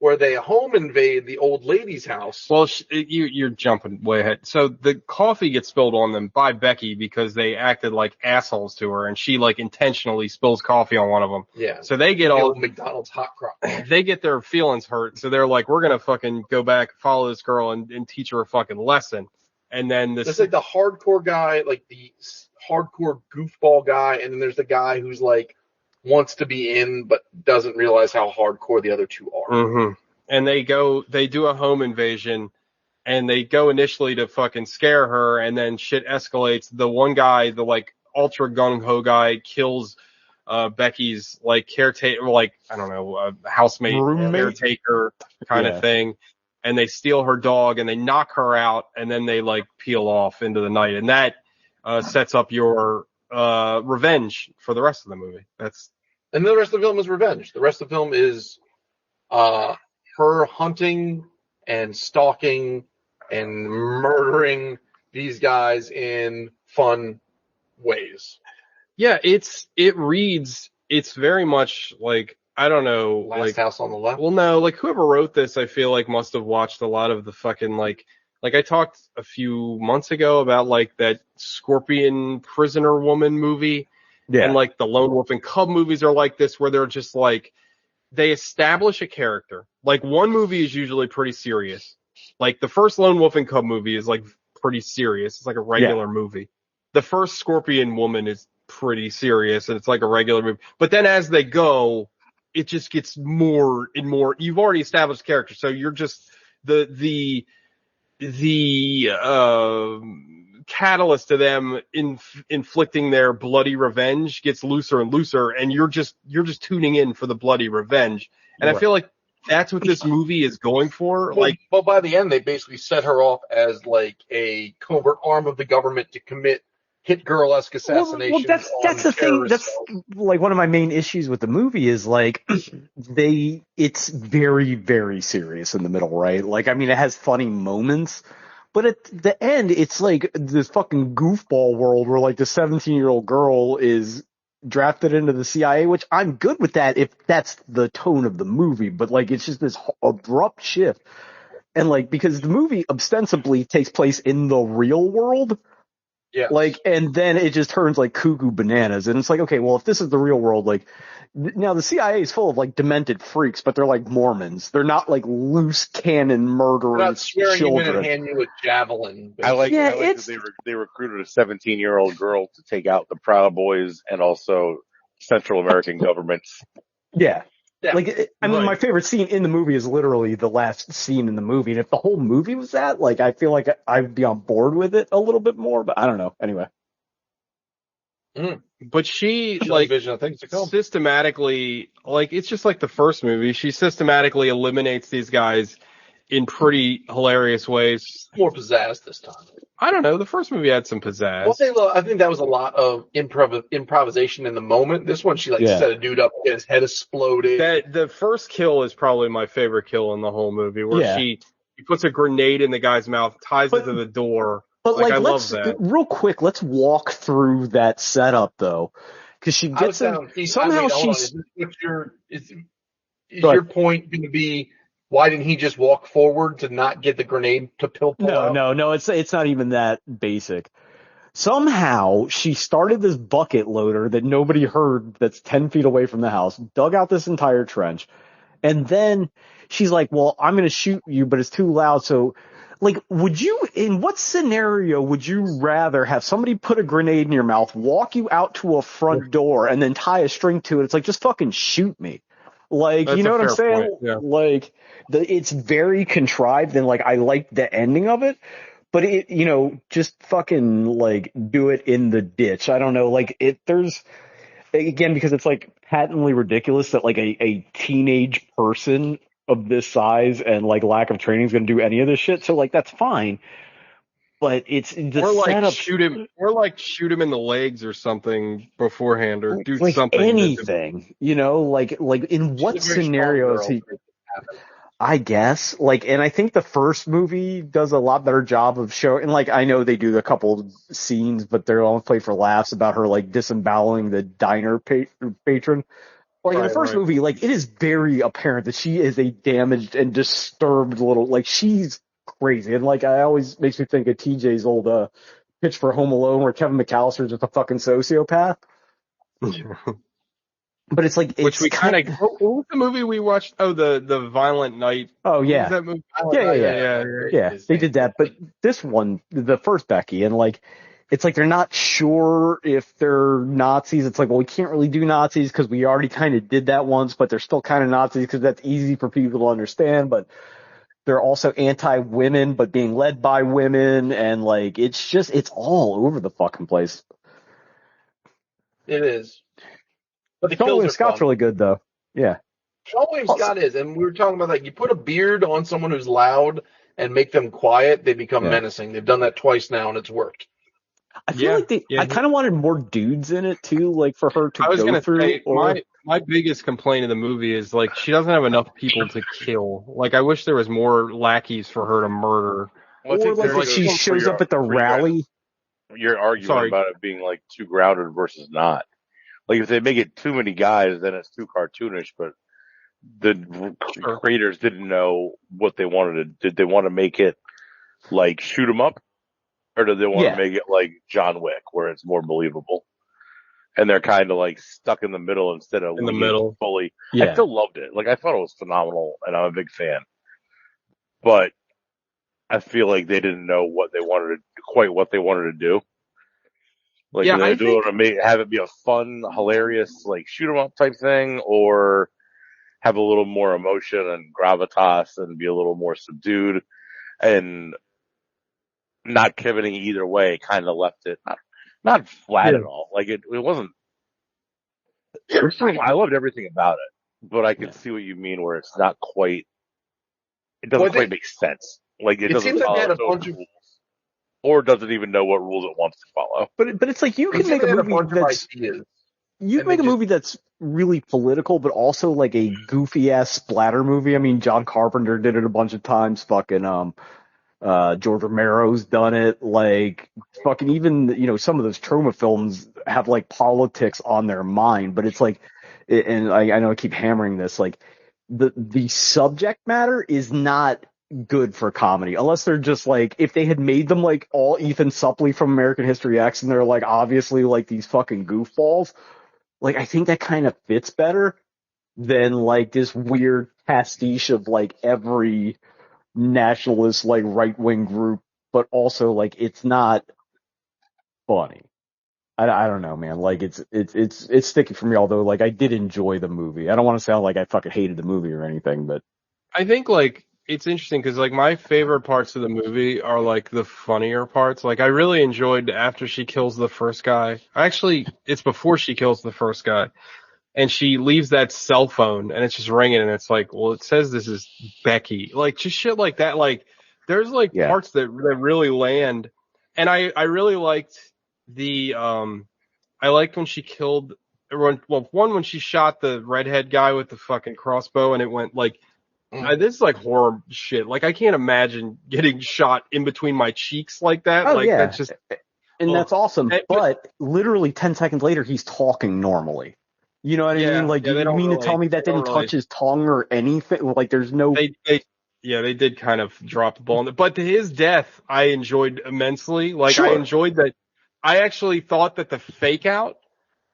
where they home invade the old lady's house. Well, you're jumping way ahead. So the coffee gets spilled on them by Becky because they acted like assholes to her, and she like intentionally spills coffee on one of them. Yeah. So they get all McDonald's hot crock. They get their feelings hurt. So they're like, we're gonna fucking go back, follow this girl, and teach her a fucking lesson. And then there's like the hardcore guy, like the hardcore goofball guy, and then there's the guy who's like wants to be in but doesn't realize how hardcore the other two are. Mm-hmm. And they do a home invasion, and they go initially to fucking scare her, and then shit escalates. The one guy, the like ultra gung ho guy, kills Becky's like caretaker, like I don't know, housemate, caretaker kind of thing. And they steal her dog, and they knock her out, and then they like peel off into the night, and that sets up your revenge for the rest of the movie. And the rest of the film is revenge. The rest of the film is her hunting and stalking and murdering these guys in fun ways. Yeah, it's very much like, I don't know. Last House on the Left? Well, no, like whoever wrote this, I feel like must have watched a lot of the fucking like I talked a few months ago about like that Scorpion Prisoner Woman movie. Yeah. And like the Lone Wolf and Cub movies are like this, where they're just like, they establish a character. Like one movie is usually pretty serious. Like the first Lone Wolf and Cub movie is like pretty serious. It's like a regular movie. The first Scorpion Woman is pretty serious, and it's like a regular movie. But then as they go, it just gets more and more. You've already established characters, so you're just the catalyst to them inflicting their bloody revenge gets looser and looser, and you're just tuning in for the bloody revenge. And I feel like that's what this movie is going for. But by the end, they basically set her off as like a covert arm of the government to commit hit girl-esque assassinations. Well, that's the thing. That's like one of my main issues with the movie is like it's very, very serious in the middle, right? Like, I mean, it has funny moments, but at the end, it's like this fucking goofball world where like the 17-year-old girl is drafted into the CIA, which I'm good with that if that's the tone of the movie, but like it's just this abrupt shift. And like, because the movie ostensibly takes place in the real world. Yeah. Like, and then it just turns like cuckoo bananas. And it's like, okay, well, if this is the real world, like, now the CIA is full of like demented freaks, but they're like Mormons. They're not like loose cannon murderers. They're not swearing you in and hand you a javelin. I like that they recruited a 17-year-old girl to take out the Proud Boys and also Central American governments. Yeah. Yeah. Like, I mean, my favorite scene in the movie is literally the last scene in the movie. And if the whole movie was that, like, I feel like I'd be on board with it a little bit more, but I don't know. Anyway. But she, like, systematically, like, it's just like the first movie. She systematically eliminates these guys in pretty hilarious ways. More pizzazz this time. I don't know. The first movie had some pizzazz. Well, I think that was a lot of improvisation in the moment. This one, she set a dude up, his head exploded. The first kill is probably my favorite kill in the whole movie, where she puts a grenade in the guy's mouth, ties it to the door. But like, I love that. Real quick, let's walk through that setup though, because she gets somehow she's. Is your point going to be? Why didn't he just walk forward to not get the grenade to pull out? No, it's not even that basic. Somehow she started this bucket loader that nobody heard that's 10 feet away from the house, dug out this entire trench, and then she's like, well, I'm going to shoot you, but it's too loud. So, like, in what scenario would you rather have somebody put a grenade in your mouth, walk you out to a front door, and then tie a string to it? It's like, just fucking shoot me. Like, That's you know a what I'm fair saying? point, yeah. Like, it's very contrived, and like, I like the ending of it. But it, just fucking like do it in the ditch. I don't know. Like there's, again, because it's like patently ridiculous that like a teenage person of this size and like lack of training is going to do any of this shit. So like that's fine, but it's the setup. Shoot him in the legs or something beforehand, or do like something. anything, like in what scenario is he? I guess, like, and I think the first movie does a lot better job of showing, and like, I know they do a couple scenes, but they're all played for laughs about her, like, disemboweling the diner patron. Like, in the first movie, like, it is very apparent that she is a damaged and disturbed little, like, she's crazy. And, like, I always makes me think of TJ's old, pitch for Home Alone where Kevin McAllister's just a fucking sociopath. But it's like, which we kind of. What was the movie we watched? Oh, the Violent Night. Oh yeah, what was that movie? Yeah. They did that, but this one, the first Becky, and like, it's like they're not sure if they're Nazis. It's like, well, we can't really do Nazis because we already kind of did that once, but they're still kind of Nazis because that's easy for people to understand. But they're also anti-women, but being led by women, and like, it's all over the fucking place. It is. But the Sean kills William are Scott's fun. really good, though. Yeah. Sean William Scott is, and we were talking about, like, you put a beard on someone who's loud and make them quiet, they become menacing. They've done that twice now, and it's worked. I feel like I kind of wanted more dudes in it too, like for her to go through. Say, my biggest complaint of the movie is like she doesn't have enough people to kill. Like I wish there was more lackeys for her to murder. Or like she shows up at the rally. You're arguing about it being like too grounded versus not. Like if they make it too many guys, then it's too cartoonish. But the creators didn't know what they wanted to. Did they want to make it like shoot 'em up, or did they want to make it like John Wick, where it's more believable? And they're kind of like stuck in the middle instead of in the middle fully. Yeah. I still loved it. Like I thought it was phenomenal, and I'm a big fan. But I feel like they didn't know what they wanted to do. Like, do they do it to have it be a fun, hilarious, like shoot 'em up type thing, or have a little more emotion and gravitas and be a little more subdued, and not pivoting either way kind of left it not flat at all. Like it wasn't. I loved everything about it, but I can see what you mean where it's not quite. It doesn't quite make sense. Like it doesn't follow those rules. Or doesn't even know what rules it wants to follow. But it's like you can make a movie that's really political, but also like a goofy ass splatter movie. I mean, John Carpenter did it a bunch of times. Fucking George Romero's done it. Like fucking even some of those Troma films have like politics on their mind, but it's like, and I know I keep hammering this, like the subject matter is not good for comedy unless they're just like, if they had made them like all Ethan Suplee from American History X and they're like obviously like these fucking goofballs, like I think that kind of fits better than like this weird pastiche of like every nationalist like right wing group, but also like it's not funny. I don't know, man. Like it's sticky for me, although like I did enjoy the movie. I don't want to sound like I fucking hated the movie or anything, but I think like it's interesting because like my favorite parts of the movie are like the funnier parts. Like I really enjoyed after she kills the first guy. Actually, it's before she kills the first guy, and she leaves that cell phone and it's just ringing, and it's like, well, it says this is Becky. Like just shit like that. Like there's like parts that really land, and I really liked the I liked when she killed everyone. Well, one when she shot the redhead guy with the fucking crossbow, and it went like. This is like horror shit. Like I can't imagine getting shot in between my cheeks like that. Oh, like yeah. that's just, and that's awesome. But literally 10 seconds later, he's talking normally. You know what I mean? Like, you mean to tell me that didn't touch his tongue or anything? Like, there's no. They did kind of drop the ball on it. But his death, I enjoyed immensely. Like I enjoyed that I actually thought that the fake out,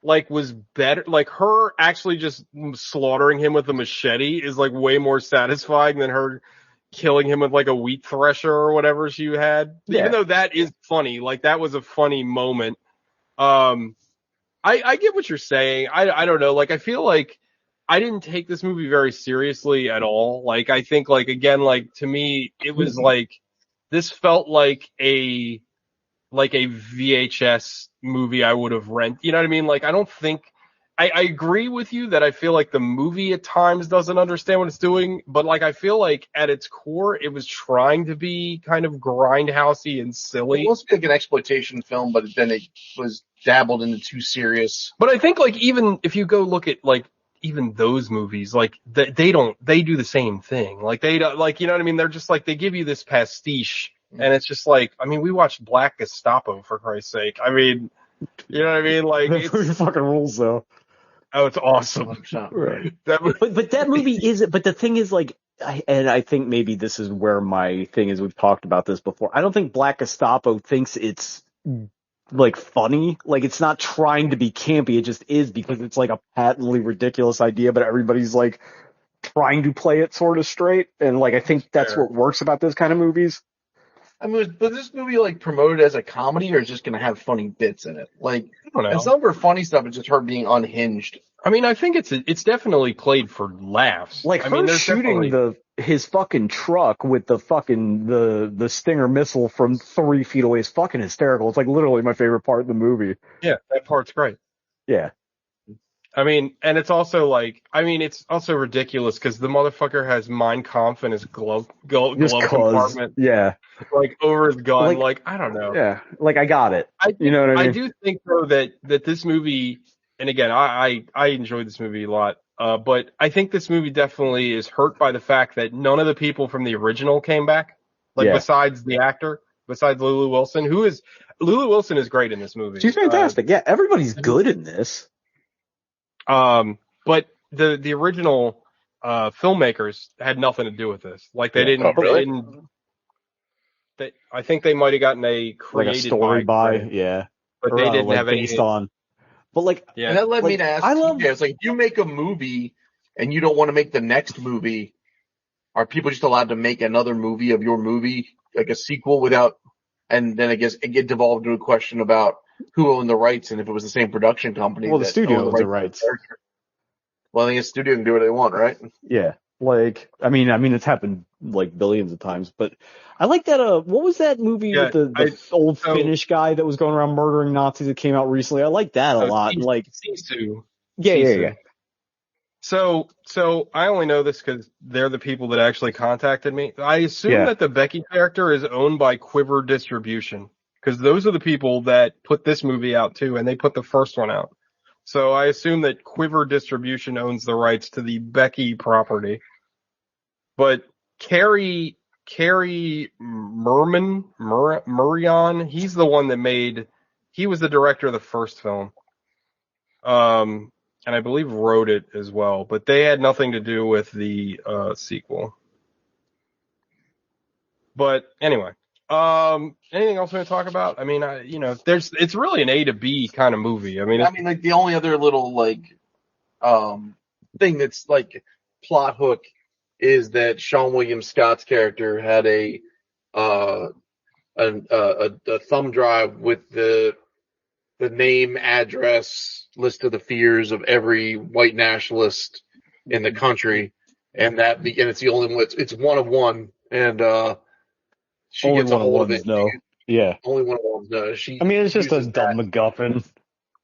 like, was better. Like, her actually just slaughtering him with a machete is, like, way more satisfying than her killing him with, like, a wheat thresher or whatever she had. Yeah. Even though that is funny. Like, that was a funny moment. I get what you're saying. I don't know. Like, I feel like I didn't take this movie very seriously at all. Like, I think, like, again, like, to me, it was like, this felt like a VHS movie I would have rented. You know what I mean? Like, I don't think, I agree with you that I feel like the movie at times doesn't understand what it's doing, but like, I feel like at its core, it was trying to be kind of grindhousey and silly. It was like an exploitation film, but then it was dabbled into too serious. But I think, like, even if you go look at, like, even those movies, like, they do the same thing. Like, they don't, like, you know what I mean? They're just like, they give you this pastiche, and it's just like, I mean, we watched Black Gestapo, for Christ's sake. I mean, you know what I mean? Like, That movie fucking rules, though. Oh, it's awesome. Right. But that movie is, but the thing is, like, and I think maybe this is where my thing is, we've talked about this before. I don't think Black Gestapo thinks it's, like, funny. Like, it's not trying to be campy. It just is, because it's like a patently ridiculous idea, but everybody's like trying to play it sort of straight. And like, I think that's what works about those kind of movies. I mean, was this movie like promoted as a comedy, or is just going to have funny bits in it? Like, I don't know. And some of her funny stuff is just her being unhinged. I mean, I think it's definitely played for laughs. Like, I mean, her shooting his fucking truck with the fucking the Stinger missile from 3 feet away is fucking hysterical. It's like literally my favorite part of the movie. Yeah, that part's great. Yeah. I mean, and it's also like, I mean, it's also ridiculous because the motherfucker has Mein Kampf in his glove compartment. Yeah. Like, over his gun. Like, I don't know. Yeah. Like, I got it. You know what I mean? I do think, though, that this movie, and again, I enjoyed this movie a lot, but I think this movie definitely is hurt by the fact that none of the people from the original came back. Like, besides the actor, besides Lulu Wilson, Lulu Wilson is great in this movie. She's fantastic. Yeah, everybody's good in this. But the original filmmakers had nothing to do with this. Like, they didn't. Oh, really? I think they might have gotten a created like a story by yeah, but or, they didn't like, have any based on. But like, yeah, and that led like, me to ask you guys, like, if you make a movie and you don't want to make the next movie, are people just allowed to make another movie of your movie, like a sequel, without? And then I guess it get devolved into a question about who owned the rights and if it was the same production company. Well, the studio owns the rights. Well, I think the studio can do what they want, right? Yeah. Like, I mean, it's happened like billions of times, but I like that. What was that movie with the old Finnish guy that was going around murdering Nazis that came out recently? I like that a lot. Like, Sisu. Yeah. So I only know this because they're the people that actually contacted me. I assume that the Becky character is owned by Quiver Distribution, because those are the people that put this movie out too, and they put the first one out. So I assume that Quiver Distribution owns the rights to the Becky property. But Carrie Murion, he's the one that he was the director of the first film. And I believe wrote it as well, but they had nothing to do with the sequel. But anyway, anything else we want to talk about? I mean, it's really an A to B kind of movie. I mean, like, the only other little thing that's like plot hook is that Sean William Scott's character had a thumb drive with the name, address, list of the fears of every white nationalist in the country, and it's the only one. It's one of one, and she only gets a hold of it. No. Yeah. Only one of them. No, it's just a dumb MacGuffin.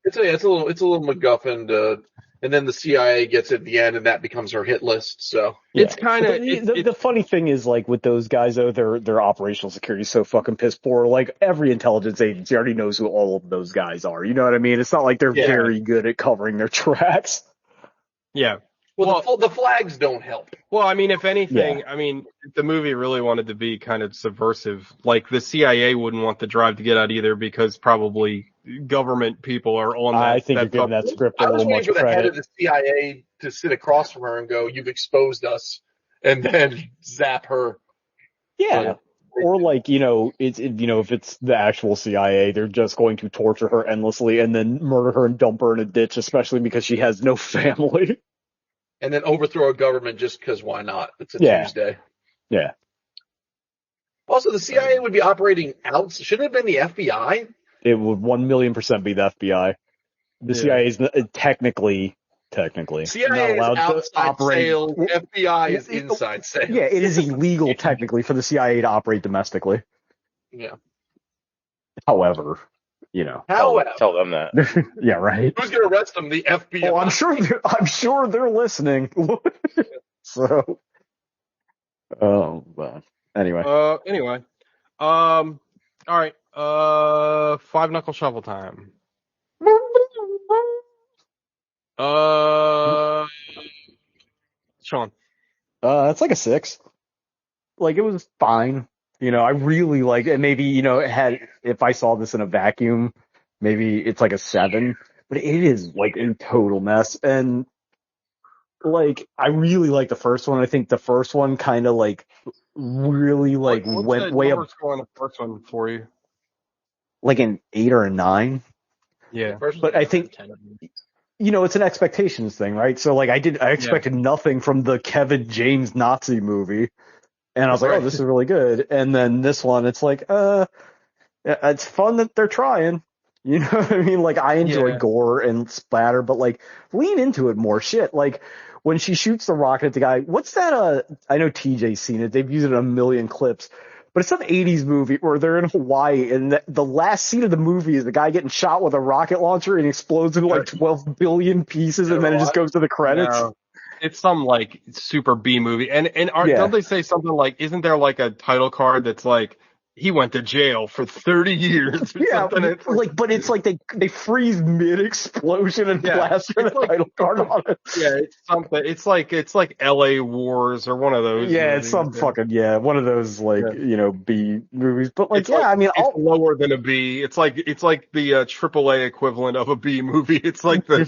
It's a little MacGuffin. And then the CIA gets it at the end, and that becomes her hit list. So it's kind of the funny thing is, like, with those guys, though, their operational security is so fucking piss poor. Like, every intelligence agency already knows who all of those guys are. You know what I mean? It's not like they're very good at covering their tracks. Yeah. Well, the flags don't help. Well, I mean, if anything, I mean, if the movie really wanted to be kind of subversive, like, the CIA wouldn't want the drive to get out either, because probably government people are on that. I think you're giving that script a little much credit. I was waiting for the head of the CIA to sit across from her and go, "You've exposed us," and then zap her. Yeah. or like, if it's the actual CIA, they're just going to torture her endlessly and then murder her and dump her in a ditch, especially because she has no family. And then overthrow a government just because why not? It's a Yeah. Tuesday. Yeah. Also, the CIA would be operating out. Shouldn't it have been the FBI? It would 1,000,000% be the FBI. The CIA is technically CIA not allowed is outside to operate. sales. FBI is inside sales. Yeah, it is illegal technically for the CIA to operate domestically. Yeah. However, tell them that. Yeah, right. Who's going to arrest them? The FBI. Oh, I'm sure they're listening. So, but anyway. All right. Five knuckle shuffle time. Sean. It's like a 6. Like, it was fine. I really liked it. Maybe, if I saw this in a vacuum, maybe it's like a 7. But it is like a total mess. And like, I really like the first one. I think the first one kind of like really like went way up. What's going on the first one for you? Like an 8 or a 9. Yeah. But I think, it's an expectations thing, right? So like I expected nothing from the Kevin James Nazi movie. And I was like, oh, this is really good. And then this one, it's like, it's fun that they're trying. You know what I mean? Like, I enjoy gore and splatter, but like, lean into it more. Shit. Like, when she shoots the rocket at the guy, what's that? I know TJ's seen it. They've used it in a million clips. But it's some 80s movie where they're in Hawaii, and the last scene of the movie is the guy getting shot with a rocket launcher and he explodes into like 12 billion pieces, and then it just goes to the credits. No. It's some like super B movie, and don't they say something like, isn't there like a title card that's like, he went to jail for 30 years? Yeah, but it's like they freeze mid explosion and plaster the title card on it. Yeah, it's something. It's like L.A. Wars or one of those. Yeah, it's some fucking one of those B movies. But like, I mean, it's lower than a B. It's like the AAA equivalent of a B movie. It's like the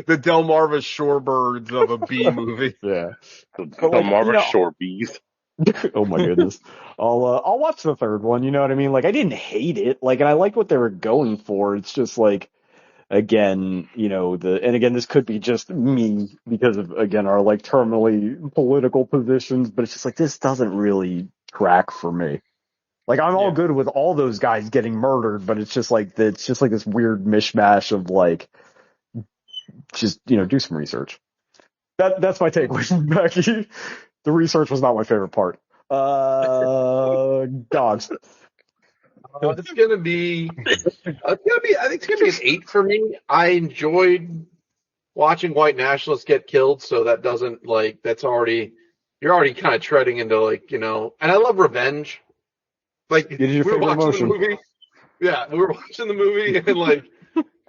the Delmarva Shorebirds of a B movie. Yeah, Delmarva Shorebees. Oh my goodness. I'll watch the third one, you know what I mean? Like, I didn't hate it, like, and I liked what they were going for. It's just like, again, and again, this could be just me because of, again, our like terminally political positions, but it's just like, this doesn't really track for me. Like, I'm all good with all those guys getting murdered, but it's just like this weird mishmash of like, just, do some research. That's my takeaway from Becky. The research was not my favorite part. Dogs. It's gonna be. I think it's gonna be an 8 for me. I enjoyed watching white nationalists get killed, so that doesn't you're already kind of treading into and I love revenge. Like, we were watching the movie. Yeah, we were watching the movie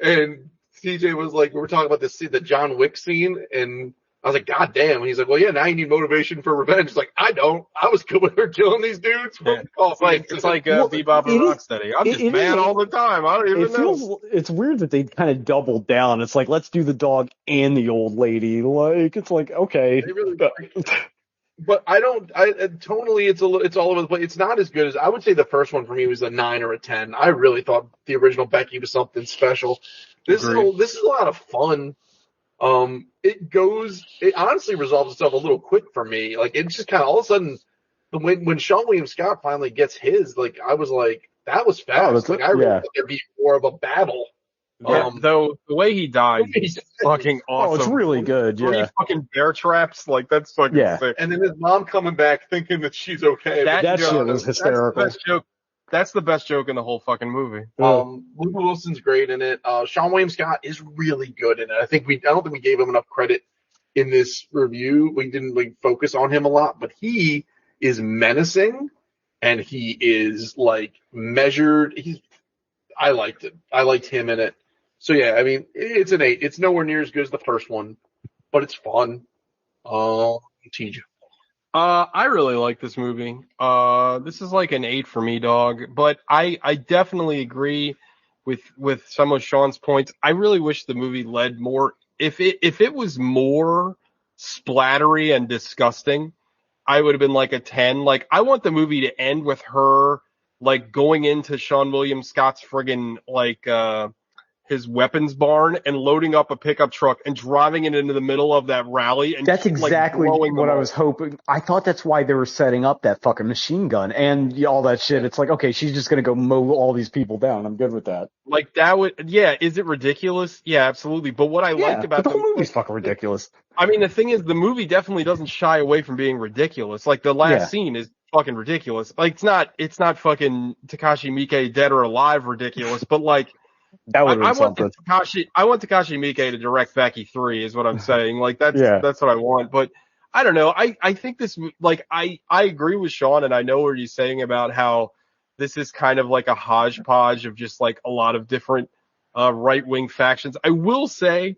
and CJ was like, we were talking about the John Wick scene, and I was like, God damn. And he's like, well, yeah, now you need motivation for revenge. It's like, I don't. I was good with her killing these dudes. Yeah. It's like Bebop and Rocksteady. I'm just mad all the time. I don't even know. It's weird that they kind of doubled down. It's like, let's do the dog and the old lady. Like, it's like, okay. But tonally, it's all over the place. It's not as good as, I would say the first one for me was a 9 or a 10. I really thought the original Becky was something special. This is a lot of fun. It honestly resolves itself a little quick for me. Like, it's just kind of all of a sudden, when Sean William Scott finally gets his, like, I was like, that was fast. I really thought there'd be more of a battle. Though the way he died is fucking awesome. Oh, it's really good. Three fucking bear traps, like, that's fucking sick. And then his mom coming back thinking that she's okay. That shit was hysterical. That's the best joke in the whole fucking movie. Luke Wilson's great in it. Sean William Scott is really good in it. I don't think we gave him enough credit in this review. We didn't focus on him a lot, but he is menacing and he is measured. I liked it. I liked him in it. So yeah, I mean, it's an 8. It's nowhere near as good as the first one, but it's fun. TJ. I really like this movie. This is like an 8 for me, dog. But I definitely agree with some of Sean's points. I really wish the movie led more. If it was more splattery and disgusting, I would have been like a 10. Like, I want the movie to end with her, like, going into Sean William Scott's friggin', like, his weapons barn and loading up a pickup truck and driving it into the middle of that rally and that's exactly like, what I was hoping. I thought that's why they were setting up that fucking machine gun and all that shit. It's like, okay, she's just gonna go mow all these people down. I'm good with that. Like, that would, yeah, is it ridiculous? Yeah, absolutely. But what I liked about the whole movie's fucking ridiculous. I mean, the thing is, the movie definitely doesn't shy away from being ridiculous. Like, the last scene is fucking ridiculous. Like, it's not fucking Takashi Miike dead or alive ridiculous, but like, that would have been something. I want Takashi Miike to direct Becky 3 is what I'm saying. Like, that's what I want. But I don't know. I think this, like, I agree with Sean, and I know what he's saying about how this is kind of like a hodgepodge of just like a lot of different right-wing factions. I will say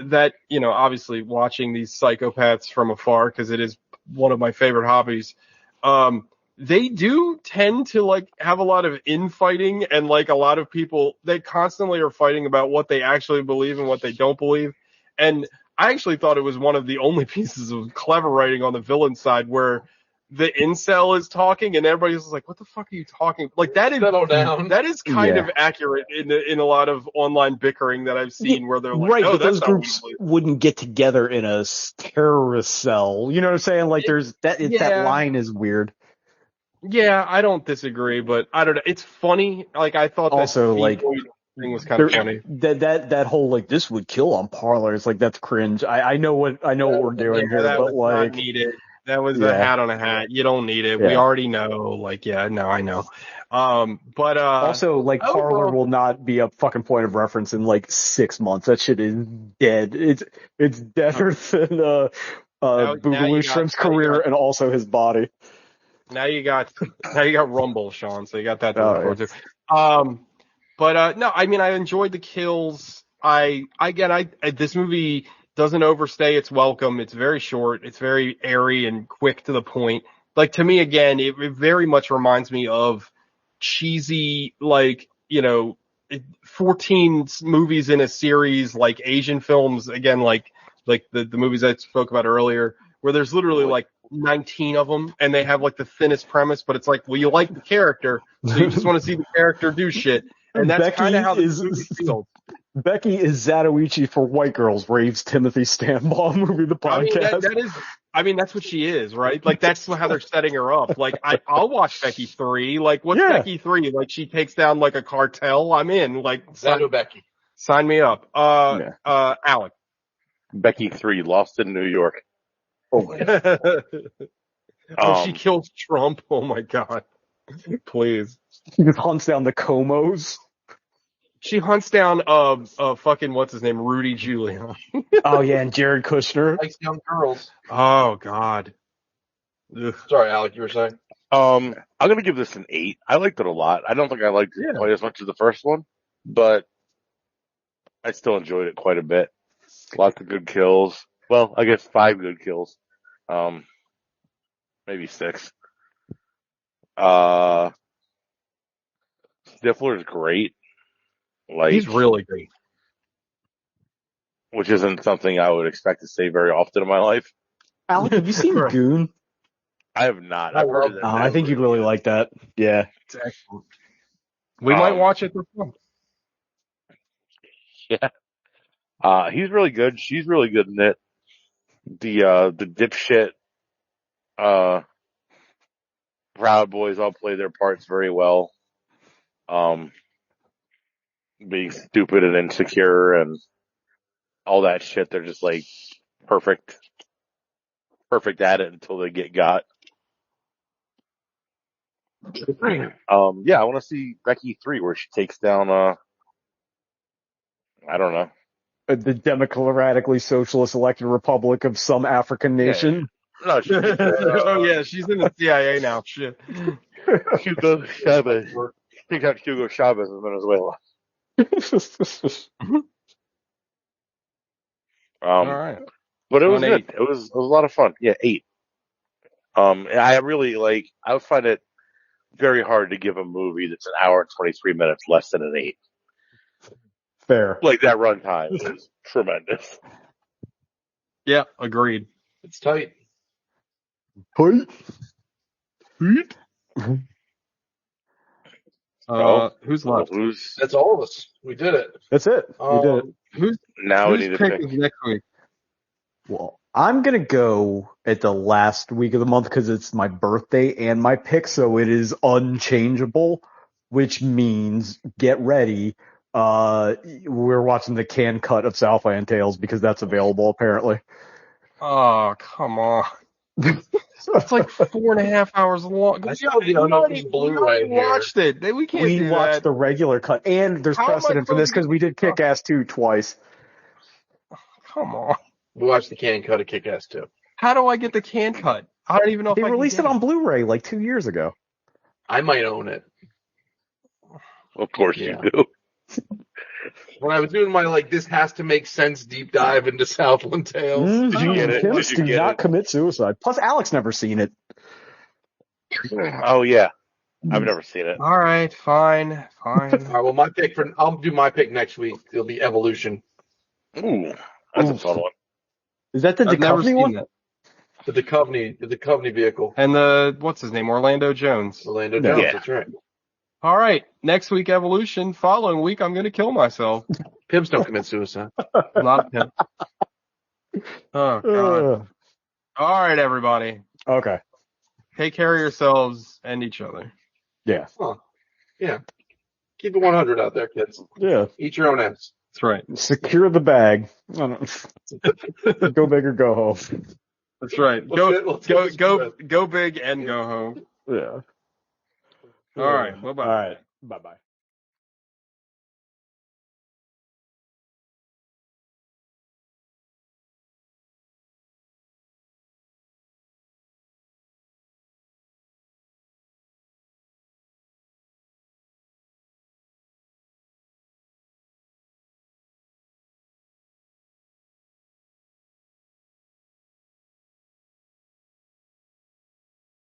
that, you know, obviously watching these psychopaths from afar, because it is one of my favorite hobbies, they do tend to like have a lot of infighting, and like a lot of people, they constantly are fighting about what they actually believe and what they don't believe. And I actually thought it was one of the only pieces of clever writing on the villain side where the incel is talking and everybody's like, what the fuck are you talking? Like, that is, that is kind of accurate in a lot of online bickering that I've seen, where they're like, right, oh, but those groups wouldn't get together in a terrorist cell. You know what I'm saying? Like, there's that, that line is weird. Yeah, I don't disagree, but I don't know. It's funny. Like, I thought also, that like, thing was kind of funny. That whole, like, this would kill on Parler. It's like, that's cringe. I know what we're doing here, but like, not needed. That was a hat on a hat. You don't need it. We already know. Like, I know. But also, like, Parler will not be a fucking point of reference in like 6 months. That shit is dead. It's deader than Boogaloo Shrimp's career and also his body. Now you got Rumble, Sean. So you got that to look forward to. But no, I mean, I enjoyed the kills. This movie doesn't overstay its welcome. It's very short. It's very airy and quick to the point. Like, to me, again, it very much reminds me of cheesy, like, you know, 14 movies in a series, like Asian films, again, like the movies I spoke about earlier, where there's literally like 19 of them and they have like the thinnest premise, but it's like, well, you like the character, so you just want to see the character do shit. And that's kind of how this movie feels. Becky is Zatoichi for white girls, raves Timothy Stanbaugh movie, the podcast. I mean, that's what she is, right? Like, that's how they're setting her up. Like, I'll watch Becky 3. Like, what's Becky 3? Like, she takes down like a cartel. I'm in. Like, Becky. Sign me up. Alec. Becky 3, Lost in New York. She kills Trump. Oh my God. Please. She just hunts down the Comos. She hunts down fucking what's his name, Rudy Giuliani. Oh yeah, and Jared Kushner. Likes young girls. Oh God. Ugh. Sorry, Alec, you were saying. I'm gonna give this an 8. I liked it a lot. I don't think I liked it quite as much as the first one, but I still enjoyed it quite a bit. Lots of good kills. Well, I guess 5 good kills. Maybe 6. Stifler's great. Like, he's really great. Which isn't something I would expect to say very often in my life. Alec, have you seen Goon? I have not. I've heard that. I think you'd really like that. Yeah. It's excellent. We might watch it for fun. Yeah. He's really good. She's really good in it. The dipshit, Proud Boys all play their parts very well. Being stupid and insecure and all that shit. They're just like perfect at it until they get got. I want to see Becky 3 where she takes down, I don't know. The democratically socialist elected republic of some African nation. No, she's in she's in the CIA now. Shit. Hugo Chavez. Take out Hugo Chavez in Venezuela. All right. But it was good. It was a lot of fun. Yeah, 8. I really I would find it very hard to give a movie that's an hour and 23 minutes less than an 8. Fair. Like, that runtime is tremendous. Yeah, agreed. It's tight. Hey. Who's left? That's all of us. We did it. That's it. We did it. Who's Now we need to pick pick. is next week? Well, I'm going to go at the last week of the month because it's my birthday and my pick, so it is unchangeable, which means get ready. We're watching the can cut of Southland Tales because that's available apparently. Oh, come on. It's like 4.5 hours long. I saw the unopened Blu-ray We watched it. We can't We do watched that. the regular cut, and there's How am I precedent for this supposed to because we did Kick-Ass 2 twice. Come on. We watched the can cut of Kick-Ass 2. How do I get the can cut? I don't even know They if I released can it on Blu-ray like 2 years ago. I might own it. Of course you do. When I was doing my this has to make sense deep dive into Southland Tales. Did you get it? Pimps Did you do get not it? commit suicide. Plus, Alex never seen it. Oh yeah, I've never seen it. All right, fine. All right, well, I'll do my pick next week. It'll be Evolution. Ooh, that's a fun one. Is that the I've never Duchovny seen one? that. The Duchovny vehicle. And what's his name? Orlando Jones. Orlando Jones, Yeah. that's right. All right, next week Evolution. Following week, I'm going to kill myself. Pimps don't commit suicide. Not a pimp. Oh God. All right, everybody. Okay. Take care of yourselves and each other. Yeah. Huh. Yeah. Keep it 100 out there, kids. Yeah. Eat your own ass. That's right. Secure the bag. Go big or go home. That's right. Go big and go home. Yeah. All right. Bye-bye. All right. Bye-bye.